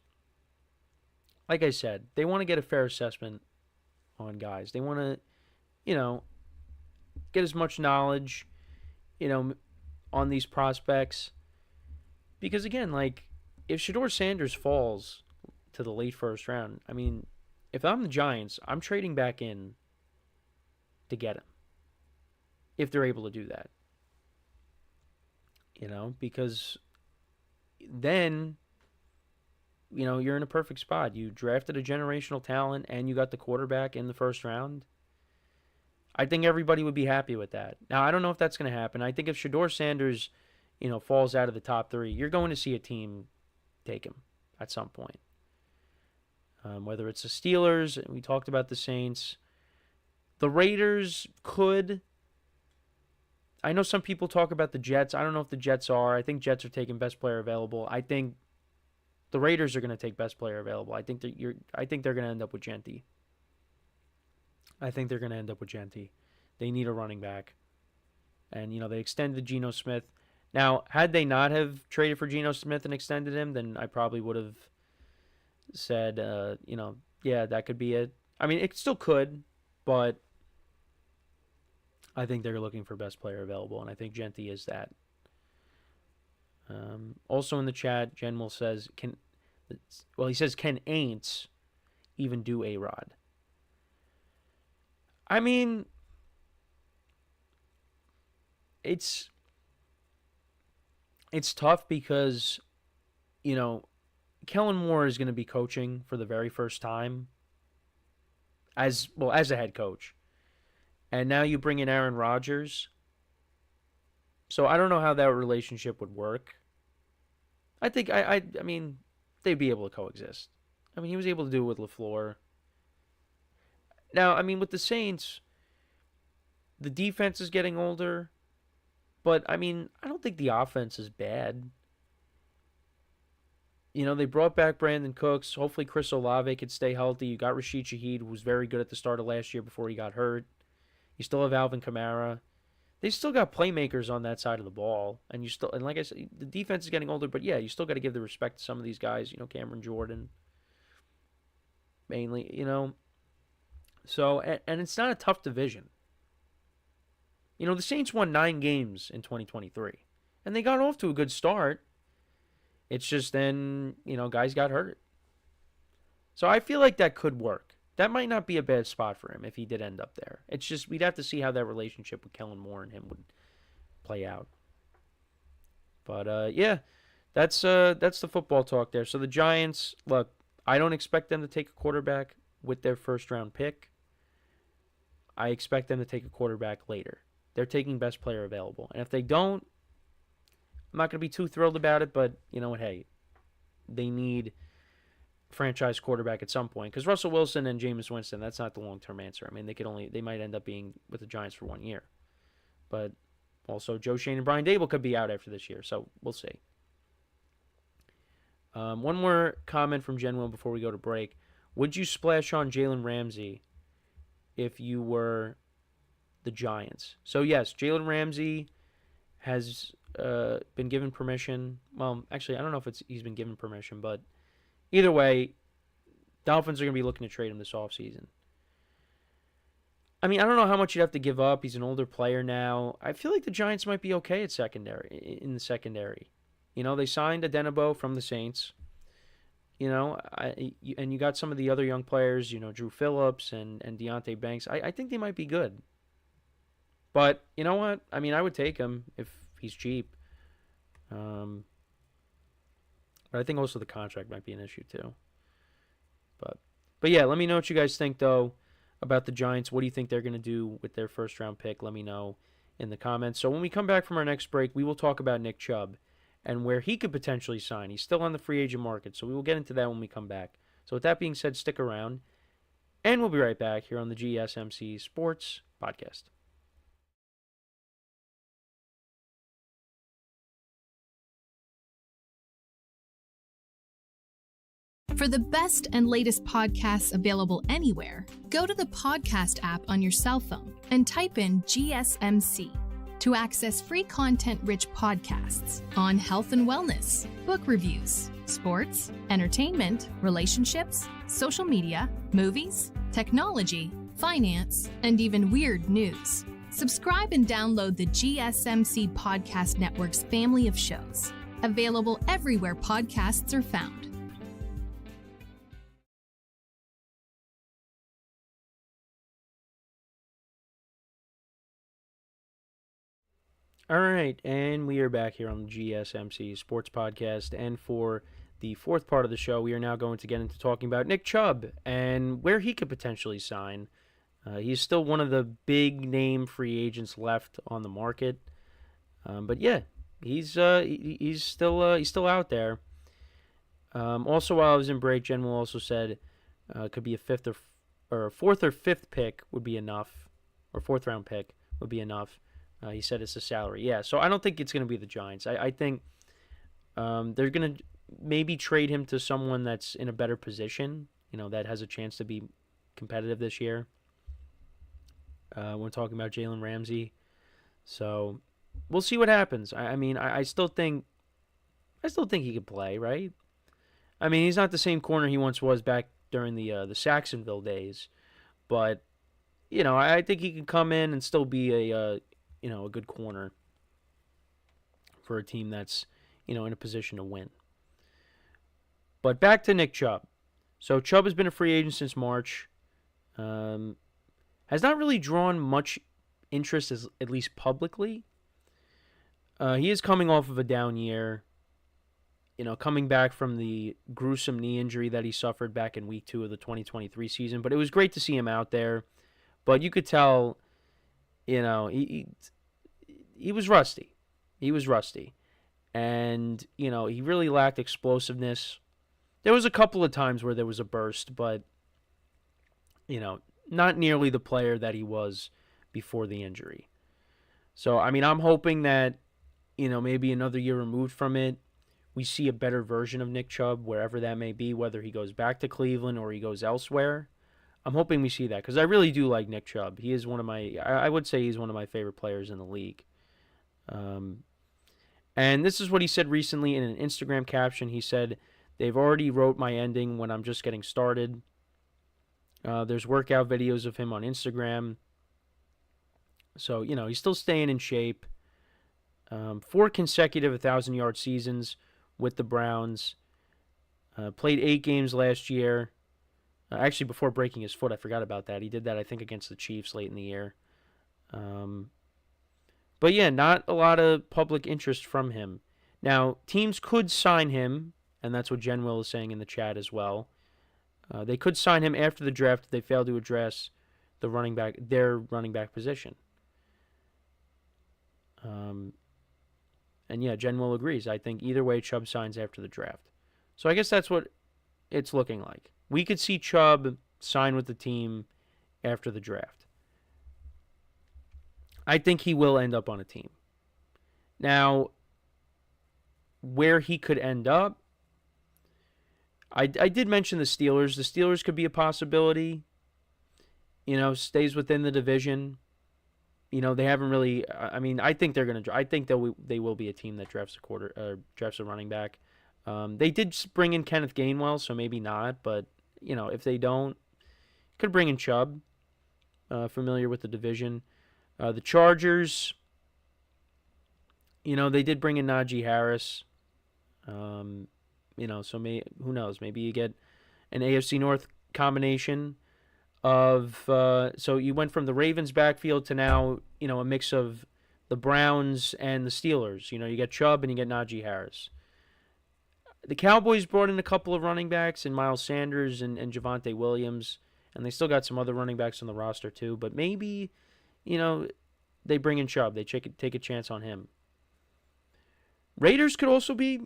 [SPEAKER 1] Like I said, they want to get a fair assessment on guys. They want to, get as much knowledge, on these prospects. Because again, if Shedeur Sanders falls to the late first round, if I'm the Giants, I'm trading back in to get him. If they're able to do that. Because then, you're in a perfect spot. You drafted a generational talent and you got the quarterback in the first round. I think everybody would be happy with that. Now, I don't know if that's going to happen. I think if Shedeur Sanders, falls out of the top 3, you're going to see a team take him at some point. Whether it's the Steelers, we talked about the Saints. The Raiders could. I know some people talk about the Jets. I don't know if the Jets are. I think Jets are taking best player available. I think the Raiders are going to take best player available. I think they're going to end up with Genti. They need a running back. And, they extended Geno Smith. Now, had they not have traded for Geno Smith and extended him, then I probably would have said, yeah, that could be it. I mean, it still could, but I think they're looking for best player available, and I think Genti is that. Also in the chat, Genwell says, can Aints even do A-Rod? I mean, it's tough because, Kellen Moore is going to be coaching for the very first time as a head coach. And now you bring in Aaron Rodgers. So I don't know how that relationship would work. I think, I mean, they'd be able to coexist. I mean, he was able to do it with LaFleur. Now, I mean, with the Saints, the defense is getting older. But, I mean, I don't think the offense is bad. They brought back Brandon Cooks. Hopefully Chris Olave could stay healthy. You got Rashid Shaheed, who was very good at the start of last year before he got hurt. You still have Alvin Kamara. They still got playmakers on that side of the ball. And like I said, the defense is getting older. But, yeah, you still got to give the respect to some of these guys. Cameron Jordan. Mainly, So, and it's not a tough division. The Saints won 9 games in 2023. And they got off to a good start. It's just then, guys got hurt. So I feel like that could work. That might not be a bad spot for him if he did end up there. It's just we'd have to see how that relationship with Kellen Moore and him would play out. But, yeah, that's the football talk there. So the Giants, look, I don't expect them to take a quarterback with their first-round pick. I expect them to take a quarterback later. They're taking best player available. And if they don't, I'm not going to be too thrilled about it, but you know what, hey, they need a franchise quarterback at some point. Because Russell Wilson and Jameis Winston, that's not the long-term answer. I mean, they might end up being with the Giants for 1 year. But also, Joe Shane and Brian Dable could be out after this year, so we'll see. One more comment from Genwell before we go to break. Would you splash on Jalen Ramsey if you were the Giants? So, yes, Jalen Ramsey has been given permission. Well, actually, I don't know if he's been given permission, but either way, Dolphins are going to be looking to trade him this offseason. I mean, I don't know how much you'd have to give up. He's an older player now. I feel like the Giants might be okay in the secondary. They signed Adenabo from the Saints. And you got some of the other young players, Drew Phillips and Deontay Banks. I think they might be good. But you know what? I mean, I would take him if he's cheap. But I think also the contract might be an issue too. But yeah, let me know what you guys think though about the Giants. What do you think they're going to do with their first round pick? Let me know in the comments. So when we come back from our next break, we will talk about Nick Chubb and where he could potentially sign. He's still on the free agent market, so we will get into that when we come back. So with that being said, stick around, and we'll be right back here on the GSMC Sports Podcast.
[SPEAKER 5] For the best and latest podcasts available anywhere, go to the podcast app on your cell phone and type in GSMC to access free content-rich podcasts on health and wellness, book reviews, sports, entertainment, relationships, social media, movies, technology, finance, and even weird news. Subscribe and download the GSMC Podcast Network's family of shows, available everywhere podcasts are found.
[SPEAKER 1] All right, and we are back here on the GSMC Sports Podcast, and for the fourth part of the show, we are now going to get into talking about Nick Chubb and where he could potentially sign. He's still one of the big-name free agents left on the market. But yeah, he's still out there. Also, while I was in break, General also said it could be a fourth or fifth pick would be enough, or fourth round pick would be enough. He said it's a salary. Yeah, so I don't think it's going to be the Giants. I think they're going to maybe trade him to someone that's in a better position, that has a chance to be competitive this year. We're talking about Jalen Ramsey. So we'll see what happens. I still think he could play, right? I mean, he's not the same corner he once was back during the Saxonville days, but I think he can come in and still be a good corner for a team that's in a position to win. But back to Nick Chubb. So Chubb has been a free agent since March. Has not really drawn much interest, at least publicly. He is coming off of a down year. Coming back from the gruesome knee injury that he suffered back in week 2 of the 2023 season. But it was great to see him out there. But you could tell, he was rusty. He was rusty. And, he really lacked explosiveness. There was a couple of times where there was a burst, but, not nearly the player that he was before the injury. So, I'm hoping that, maybe another year removed from it, we see a better version of Nick Chubb, wherever that may be, whether he goes back to Cleveland or he goes elsewhere. I'm hoping we see that, because I really do like Nick Chubb. He is I would say he's one of my favorite players in the league. And this is what he said recently in an Instagram caption. He said, "They've already wrote my ending when I'm just getting started." There's workout videos of him on Instagram. So, he's still staying in shape. 4 consecutive 1,000-yard seasons with the Browns. Played 8 games last year. Actually, before breaking his foot, I forgot about that. He did that, I think, against the Chiefs late in the year. But yeah, not a lot of public interest from him. Now, teams could sign him, and that's what Jen Will is saying in the chat as well. They could sign him after the draft if they fail to address their running back position. And yeah, Jen Will agrees. I think either way, Chubb signs after the draft. So I guess that's what it's looking like. We could see Chubb sign with the team after the draft. I think he will end up on a team. Now, where he could end up, I did mention the Steelers. The Steelers could be a possibility. Stays within the division. They haven't really. I think they're gonna. I think they will be a team that drafts a running back. They did bring in Kenneth Gainwell, so maybe not. But if they don't, could bring in Chubb. Familiar with the division. The Chargers. They did bring in Najee Harris. So who knows? Maybe you get an AFC North combination of so you went from the Ravens backfield to now, a mix of the Browns and the Steelers. You get Chubb and you get Najee Harris. The Cowboys brought in a couple of running backs in Miles Sanders and Javonte Williams, and they still got some other running backs on the roster too, but maybe, they bring in Chubb. They take a chance on him. Raiders could also be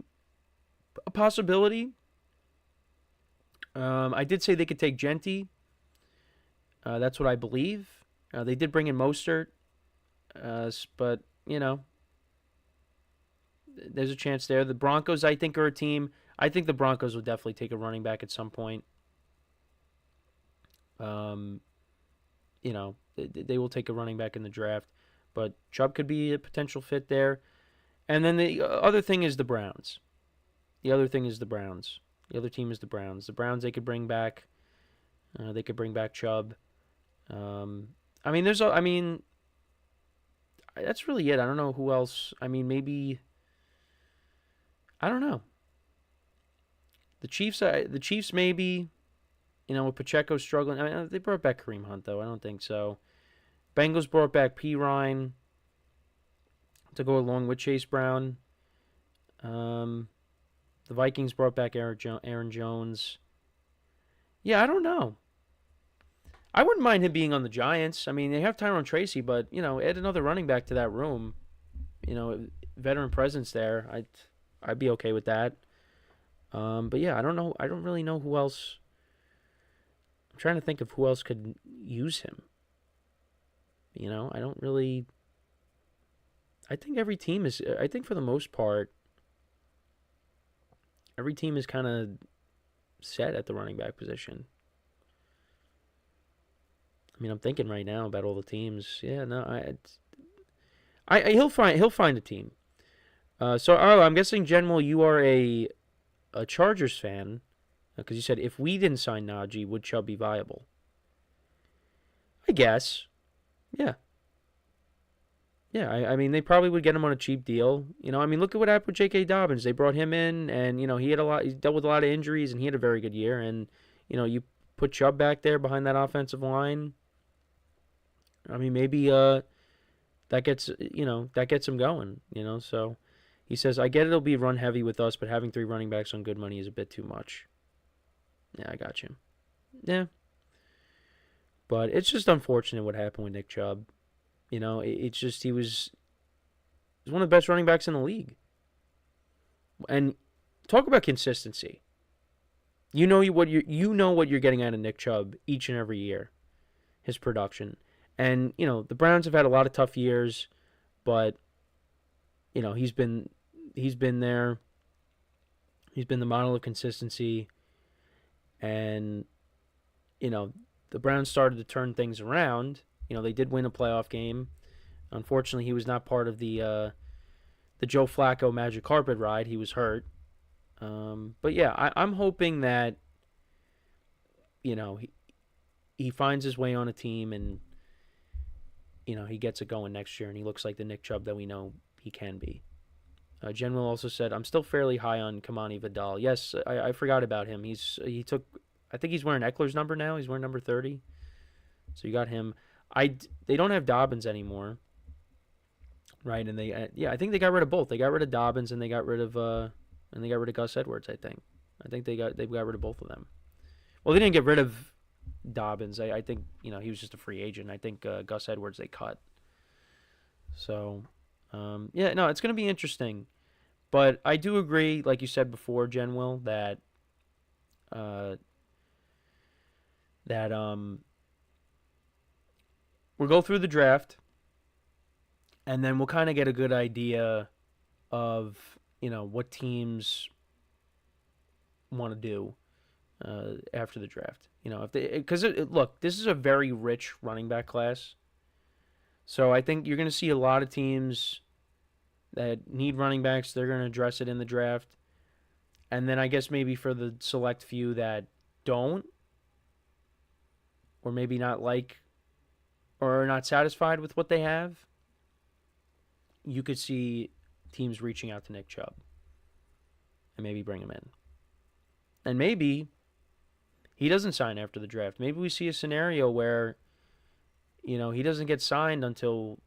[SPEAKER 1] a possibility. I did say they could take Gentry. That's what I believe. They did bring in Mostert, but, there's a chance there. The Broncos, I think, are a team. I think the Broncos will definitely take a running back at some point. They will take a running back in the draft, but Chubb could be a potential fit there. And then the other thing is the Browns. The other team is the Browns. The Browns, they could bring back. They could bring back Chubb. That's really it. I don't know who else. Maybe. I don't know. The Chiefs maybe. With Pacheco struggling. They brought back Kareem Hunt though. I don't think so. Bengals brought back P. Ryan to go along with Chase Brown. The Vikings brought back Aaron Jones. Yeah, I don't know. I wouldn't mind him being on the Giants. They have Tyrone Tracy, but, add another running back to that room. veteran presence there, I'd be okay with that. But yeah, I don't know. I don't really know who else. I'm trying to think of who else could use him. I don't really. I think every team is. I think for the most part, every team is kind of set at the running back position. I mean, I'm thinking right now about all the teams. Yeah, no, he'll find a team. So, I'm guessing, General, you are a Chargers fan, because you said if we didn't sign Najee, would Chubb be viable? I guess, yeah. Yeah, I mean, they probably would get him on a cheap deal. I mean, look at what happened with J.K. Dobbins. They brought him in, and, he dealt with a lot of injuries, and he had a very good year. And, you put Chubb back there behind that offensive line. I mean, maybe that gets him going, So he says, I get it'll be run heavy with us, but having 3 running backs on good money is a bit too much. Yeah, I got you. Yeah. But it's just unfortunate what happened with Nick Chubb. It's just he was one of the best running backs in the league. And talk about consistency. You know what you're getting out of Nick Chubb each and every year. His production. And, the Browns have had a lot of tough years, but he's been there. He's been the model of consistency. And the Browns started to turn things around. They did win a playoff game. Unfortunately, he was not part of the Joe Flacco magic carpet ride. He was hurt. But yeah, I'm hoping that he finds his way on a team and he gets it going next year and he looks like the Nick Chubb that we know he can be. General also said, I'm still fairly high on Kamani Vidal. Yes, I forgot about him. I think he's wearing Eckler's number now. He's wearing number 30. So you got him. They don't have Dobbins anymore, right? And I think they got rid of both. They got rid of Dobbins and they got rid of Gus Edwards. I think they got rid of both of them. Well, they didn't get rid of Dobbins. I think he was just a free agent. I think Gus Edwards they cut. So it's going to be interesting, but I do agree, like you said before, Jen Will, that we'll go through the draft, and then we'll kind of get a good idea of, what teams want to do after the draft. Look, this is a very rich running back class. So I think you're going to see a lot of teams that need running backs. They're going to address it in the draft. And then I guess maybe for the select few that don't, or maybe not like, or are not satisfied with what they have, you could see teams reaching out to Nick Chubb and maybe bring him in. And maybe he doesn't sign after the draft. Maybe we see a scenario where, he doesn't get signed until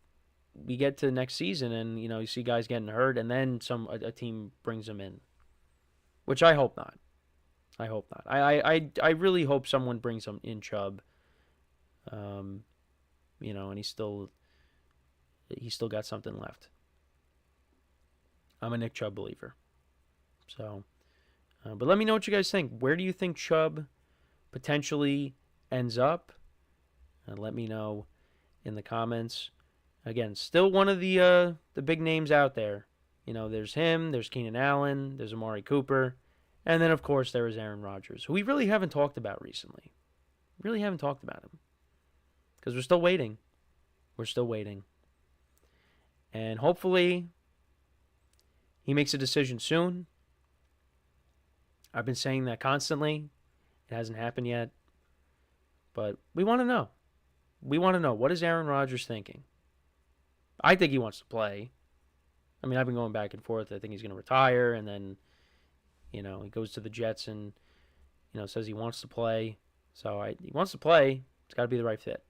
[SPEAKER 1] we get to next season and, you see guys getting hurt and then a team brings him in, which I hope not. I really hope someone brings him in Chubb. And he's still got something left. I'm a Nick Chubb believer. So, but let me know what you guys think. Where do you think Chubb potentially ends up? Let me know in the comments. Again, still one of the big names out there. There's him, there's Keenan Allen, there's Amari Cooper, and then of course there is Aaron Rodgers, who we really haven't talked about recently. Really haven't talked about him. Because we're still waiting. And hopefully he makes a decision soon. I've been saying that constantly. It hasn't happened yet. But we want to know. What is Aaron Rodgers thinking? I think he wants to play. I mean, I've been going back and forth. I think he's going to retire, and then, he goes to the Jets and, says he wants to play. So he wants to play. It's got to be the right fit.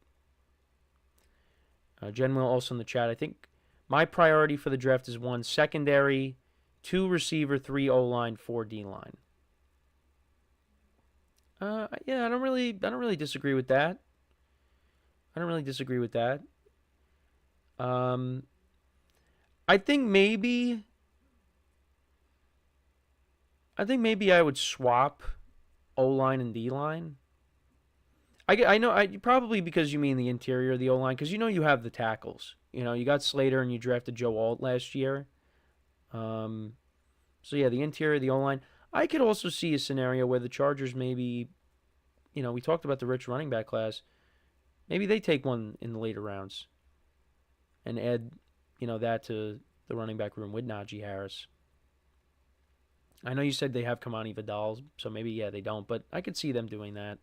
[SPEAKER 1] Jen Will also in the chat. I think my priority for the draft is 1, secondary, 2, receiver, 3, O-line, 4, D-line. I don't really disagree with that. I think maybe I would swap O-line and D-line. I know probably because you mean the interior of the O-line, because you have the tackles. You got Slater and you drafted Joe Alt last year. So yeah, the interior of the O-line. I could also see a scenario where the Chargers maybe, we talked about the rich running back class. Maybe they take one in the later rounds and add, that to the running back room with Najee Harris. I know you said they have Kamani Vidal, so maybe, yeah, they don't. But I could see them doing that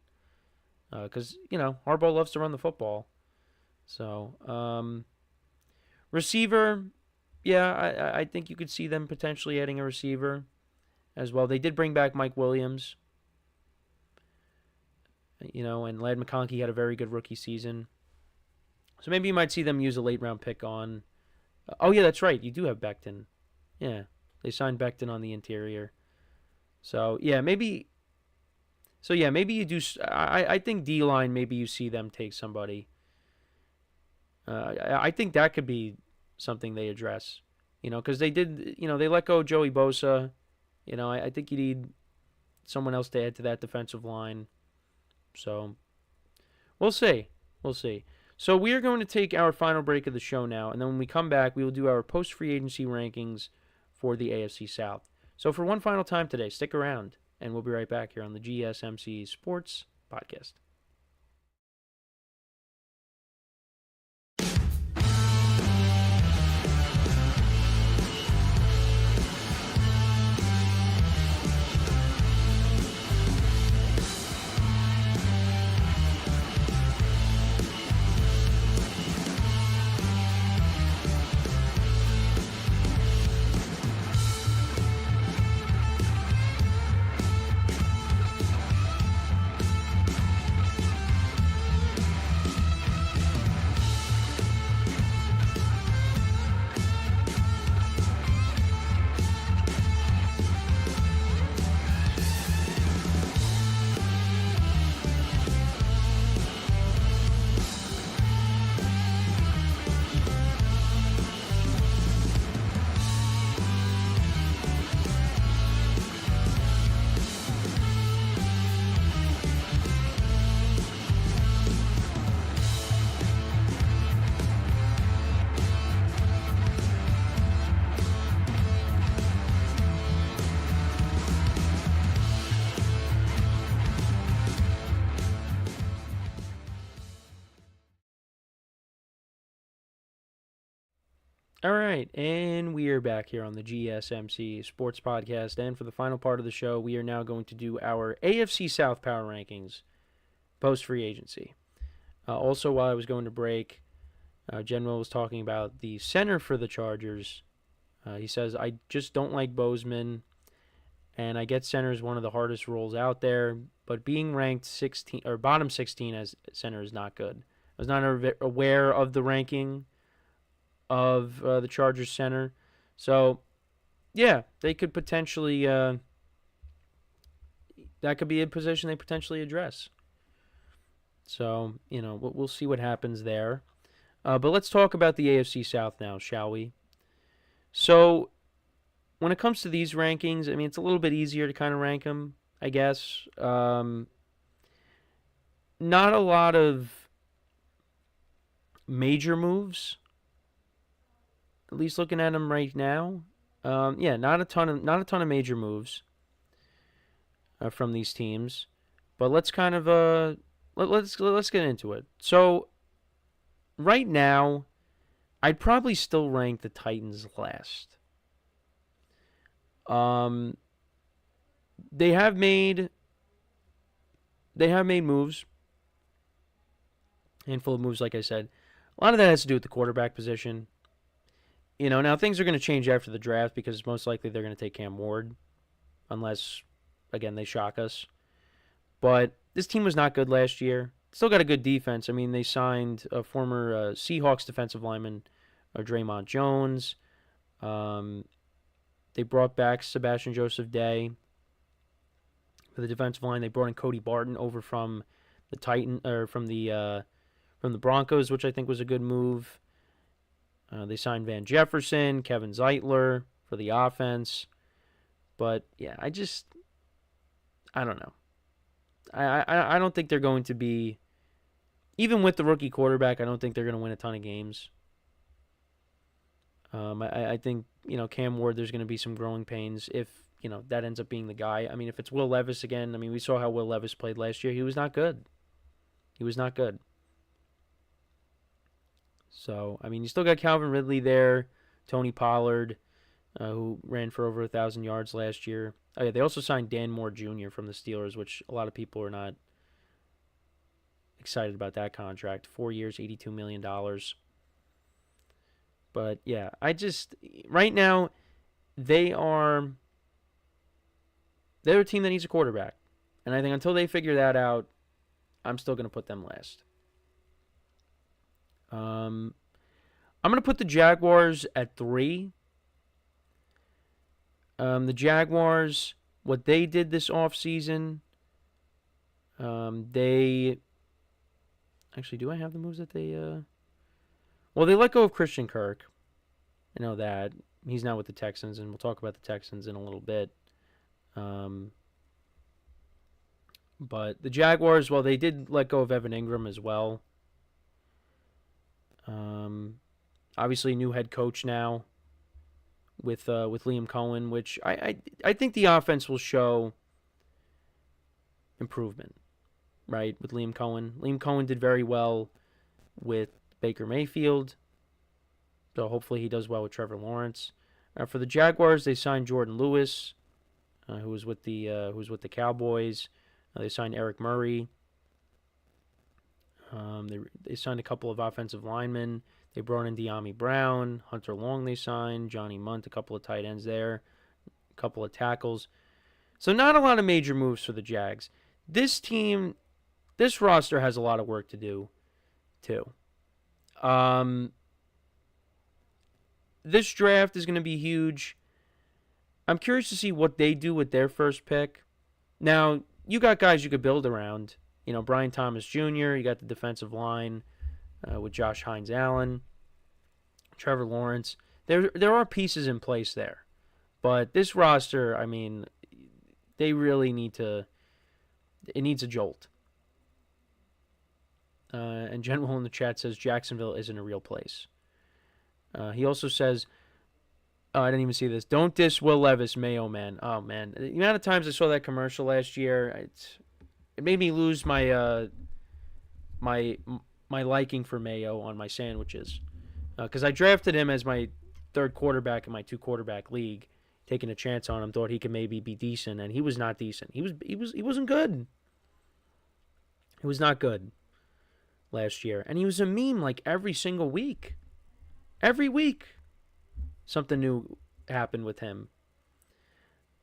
[SPEAKER 1] because, Harbaugh loves to run the football. So, receiver, yeah, I think you could see them potentially adding a receiver as well. They did bring back Mike Williams, and Ladd McConkey had a very good rookie season. So maybe you might see them use a late-round pick on... oh, yeah, that's right. You do have Becton. Yeah, they signed Becton on the interior. So, yeah, maybe... So, yeah, maybe you do... I think D-line, maybe you see them take somebody. I think that could be something they address. Because they did... they let go of Joey Bosa. I think you need someone else to add to that defensive line. So, we'll see. We'll see. So, we are going to take our final break of the show now, and then when we come back, we will do our post-free agency rankings for the AFC South. So, for one final time today, stick around, and we'll be right back here on the GSMC Sports Podcast. All right, and we are back here on the GSMC Sports Podcast, and for the final part of the show, we are now going to do our AFC South Power Rankings post-free agency. Also, while I was going to break, General was talking about the center for the Chargers. He says, I just don't like Bozeman, and I get center is one of the hardest roles out there, but being ranked 16 or bottom 16 as center is not good. I was not aware of the ranking of the Chargers center. So, yeah, they could potentially, that could be a position they potentially address. So, we'll see what happens there. But let's talk about the AFC South now, shall we? So, when it comes to these rankings, I mean, it's a little bit easier to kind of rank them, I guess. Not a lot of major moves. At least looking at them right now, not a ton of major moves from these teams. But let's kind of let's get into it. So right now, I'd probably still rank the Titans last. They have made moves, handful of moves, like I said. A lot of that has to do with the quarterback position. Now things are going to change after the draft because most likely they're going to take Cam Ward, unless, again, they shock us. But this team was not good last year. Still got a good defense. I mean, they signed a former Seahawks defensive lineman, Draymond Jones. They brought back Sebastian Joseph Day for the defensive line. They brought in Cody Barton over from the from the Broncos, which I think was a good move. They signed Van Jefferson, Kevin Zeitler for the offense. But, yeah, I don't know. I don't think they're going to be, even with the rookie quarterback, I don't think they're going to win a ton of games. I think, Cam Ward, there's going to be some growing pains if, that ends up being the guy. I mean, if it's Will Levis again, we saw how Will Levis played last year. He was not good. So, you still got Calvin Ridley there, Tony Pollard, who ran for over 1,000 yards last year. Oh, yeah, they also signed Dan Moore Jr. from the Steelers, which a lot of people are not excited about that contract. 4 years, $82 million. But, yeah, right now, they're a team that needs a quarterback. And I think until they figure that out, I'm still going to put them last. I'm going to put the Jaguars at 3. The Jaguars, what they did this offseason, they... Actually, do I have the moves that they... Well, they let go of Christian Kirk. I know that. He's now with the Texans, and we'll talk about the Texans in a little bit. But the Jaguars, well, they did let go of Evan Ingram as well. Obviously, new head coach now with Liam Cohen, which I think the offense will show improvement, right, with Liam Cohen. Liam Cohen did very well with Baker Mayfield, so hopefully he does well with Trevor Lawrence. For the Jaguars, they signed Jordan Lewis, who was with the Cowboys. They signed Eric Murray. They signed a couple of offensive linemen. They brought in De'Ami Brown, Hunter Long they signed, Johnny Munt, a couple of tight ends there, a couple of tackles. So not a lot of major moves for the Jags. This roster has a lot of work to do, too. This draft is going to be huge. I'm curious to see what they do with their first pick. Now, you got guys you could build around. Brian Thomas Jr., you got the defensive line with Josh Hines-Allen, Trevor Lawrence. There are pieces in place there. But this roster, they really it needs a jolt. And General in the chat says Jacksonville isn't a real place. He also says, I didn't even see this, don't diss Will Levis, Mayo man. Oh, man. The amount of times I saw that commercial last year, it made me lose my my liking for Mayo on my sandwiches, because I drafted him as my third quarterback in my 2-quarterback league, taking a chance on him, thought he could maybe be decent, and he was not decent. He wasn't good. He was not good last year, and he was a meme like every single week. Every week, something new happened with him.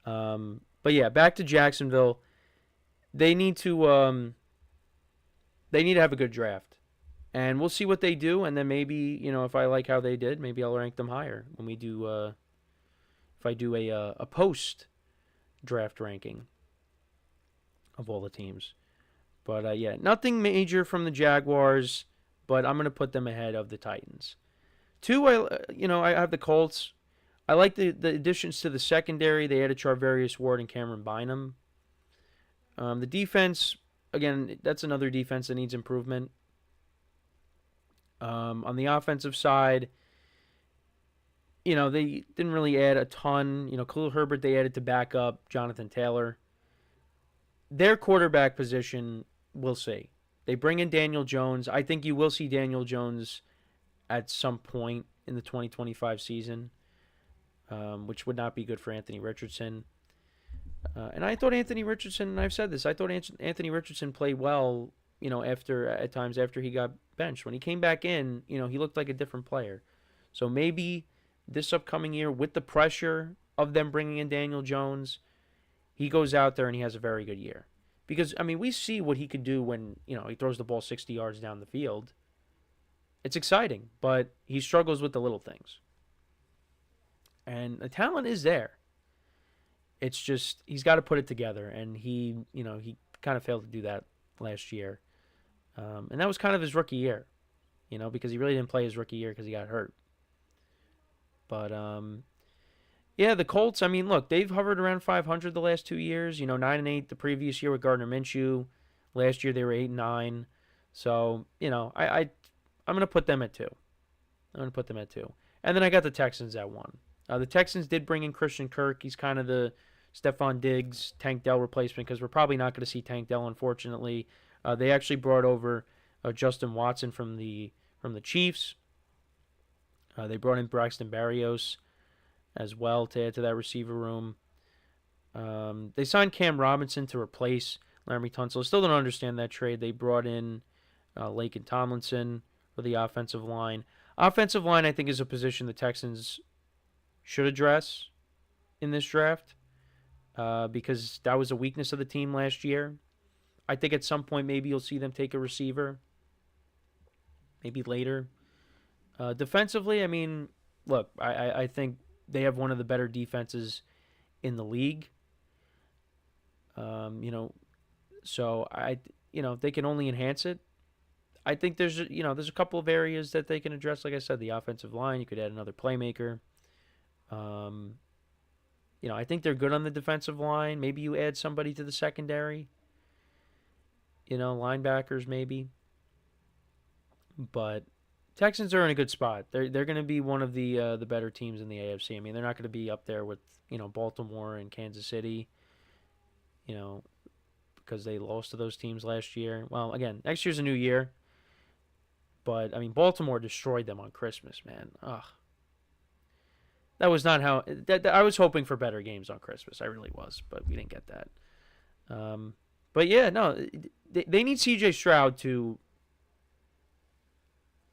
[SPEAKER 1] But yeah, back to Jacksonville. They need to have a good draft. And we'll see what they do, and then maybe, if I like how they did, maybe I'll rank them higher when we do if I do a post draft ranking of all the teams. But yeah, nothing major from the Jaguars, but I'm going to put them ahead of the Titans. 2, I have the Colts. I like the additions to the secondary. They added Charvarius Ward and Cameron Bynum. The defense, again, that's another defense that needs improvement. On the offensive side, they didn't really add a ton. Khalil Herbert they added to back up Jonathan Taylor. Their quarterback position, we'll see. They bring in Daniel Jones. I think you will see Daniel Jones at some point in the 2025 season, which would not be good for Anthony Richardson. And I thought Anthony Richardson, and I've said this, I thought Anthony Richardson played well, at times after he got benched. When he came back in, he looked like a different player. So maybe this upcoming year, with the pressure of them bringing in Daniel Jones, he goes out there and he has a very good year. Because, we see what he could do when, he throws the ball 60 yards down the field. It's exciting, but he struggles with the little things. And the talent is there. It's just, he's got to put it together, and he kind of failed to do that last year. And that was kind of his rookie year, because he really didn't play his rookie year because he got hurt. But yeah, the Colts. I mean, look, they've hovered around 500 the last 2 years. 9-8 the previous year with Gardner Minshew. Last year they were 8-9. So I'm gonna put them at 2. And then I got the Texans at 1. The Texans did bring in Christian Kirk. He's kind of the Stephon Diggs, Tank Dell replacement because we're probably not going to see Tank Dell, unfortunately. They actually brought over Justin Watson from the Chiefs. They brought in Braxton Berrios as well to add to that receiver room. They signed Cam Robinson to replace Laremy Tunsil. Still don't understand that trade. They brought in Laken Tomlinson for the offensive line. Offensive line, I think, is a position the Texans should address in this draft because that was a weakness of the team last year. I think at some point maybe you'll see them take a receiver. Maybe later. Defensively, I mean, look, I think they have one of the better defenses in the league. So they can only enhance it. I think there's a couple of areas that they can address. Like I said, the offensive line, you could add another playmaker. I think they're good on the defensive line. Maybe you add somebody to the secondary. Linebackers maybe. But Texans are in a good spot. They're going to be one of the better teams in the AFC. I mean, they're not going to be up there with Baltimore and Kansas City. Because they lost to those teams last year. Well, again, next year's a new year. But I mean, Baltimore destroyed them on Christmas, man. Ugh. That was not how. I was hoping for better games on Christmas. I really was, but we didn't get that. But yeah, no, they need C.J. Stroud to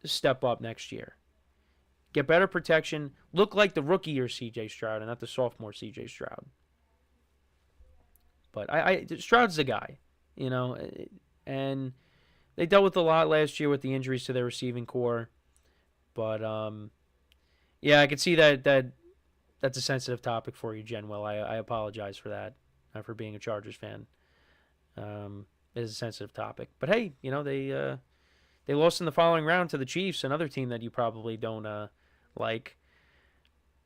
[SPEAKER 1] step up next year, get better protection, look like the rookie year C.J. Stroud and not the sophomore C.J. Stroud. But Stroud's the guy, and they dealt with a lot last year with the injuries to their receiving core. But yeah, I could see that that's a sensitive topic for you, Genwell. I apologize for that, for being a Chargers fan. It is a sensitive topic. But hey, they lost in the following round to the Chiefs, another team that you probably don't like.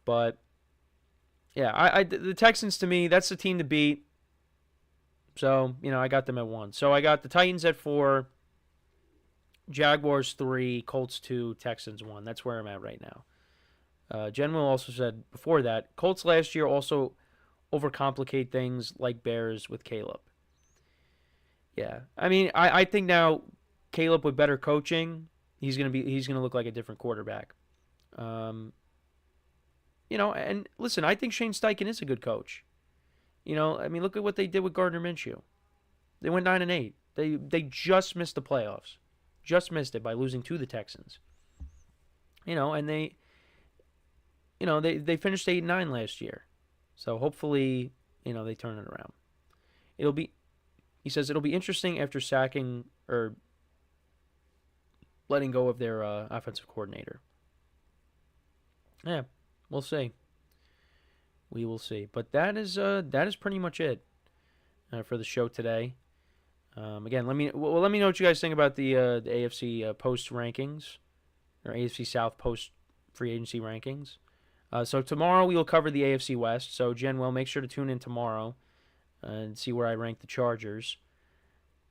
[SPEAKER 1] But yeah, the Texans, to me, that's the team to beat. So, I got them at 1. So I got the Titans at 4, Jaguars 3, Colts 2, Texans 1. That's where I'm at right now. Jen Will also said before that, Colts last year also overcomplicate things like Bears with Caleb. Yeah. I mean, I think now Caleb with better coaching, he's gonna look like a different quarterback. And listen, I think Shane Steichen is a good coach. I mean, look at what they did with Gardner Minshew. They went 9-8. They just missed the playoffs. Just missed it by losing to the Texans. And they finished 8-9 last year. So hopefully, they turn it around. He says it'll be interesting after sacking or letting go of their offensive coordinator. Yeah, we'll see. We will see. But that is pretty much it for the show today. Again, let me know what you guys think about the AFC post rankings or AFC South post free agency rankings. So tomorrow we will cover the AFC West. So Jen, make sure to tune in tomorrow and see where I rank the Chargers.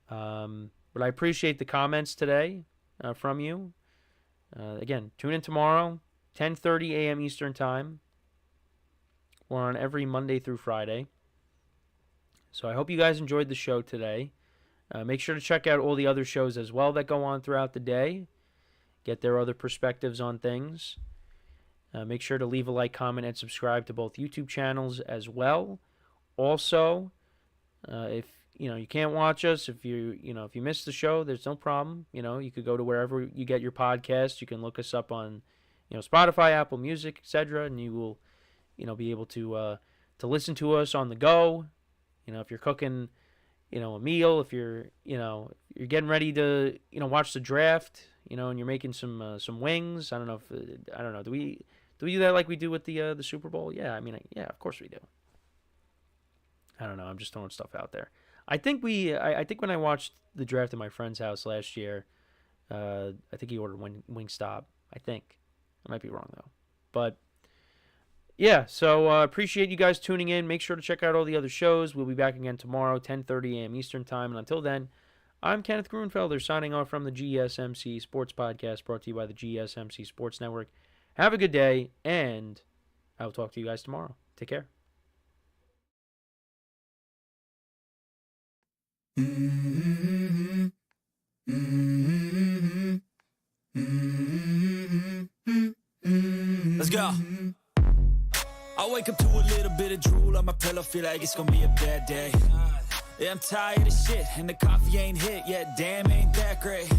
[SPEAKER 1] But I appreciate the comments today from you. Again, tune in tomorrow, 10:30 a.m. Eastern Time. We're on every Monday through Friday. So I hope you guys enjoyed the show today. Make sure to check out all the other shows as well that go on throughout the day. Get their other perspectives on things. Make sure to leave a like, comment, and subscribe to both YouTube channels as well. Also, if you can't watch us, if you miss the show, there's no problem. You could go to wherever you get your podcast. You can look us up on Spotify, Apple Music, etc., and you will be able to listen to us on the go. If you're cooking, a meal, if you're getting ready to watch the draft, and you're making some wings. I don't know. Do we do that like we do with the Super Bowl? Yeah, yeah, of course we do. I don't know. I'm just throwing stuff out there. I think when I watched the draft at my friend's house last year, I think he ordered Wingstop. I think. I might be wrong though, but Yeah, so appreciate you guys tuning in. Make sure to check out all the other shows. We'll be back again tomorrow, 10:30 a.m. Eastern Time. And until then, I'm Kenneth Grunfelder signing off from the GSMC Sports Podcast brought to you by the GSMC Sports Network. Have a good day, and I will talk to you guys tomorrow. Take care.
[SPEAKER 3] Let's go. I wake up to a little bit of drool on my pillow, feel like it's gonna be a bad day. Yeah, I'm tired of shit, and the coffee ain't hit yet, damn, ain't that great.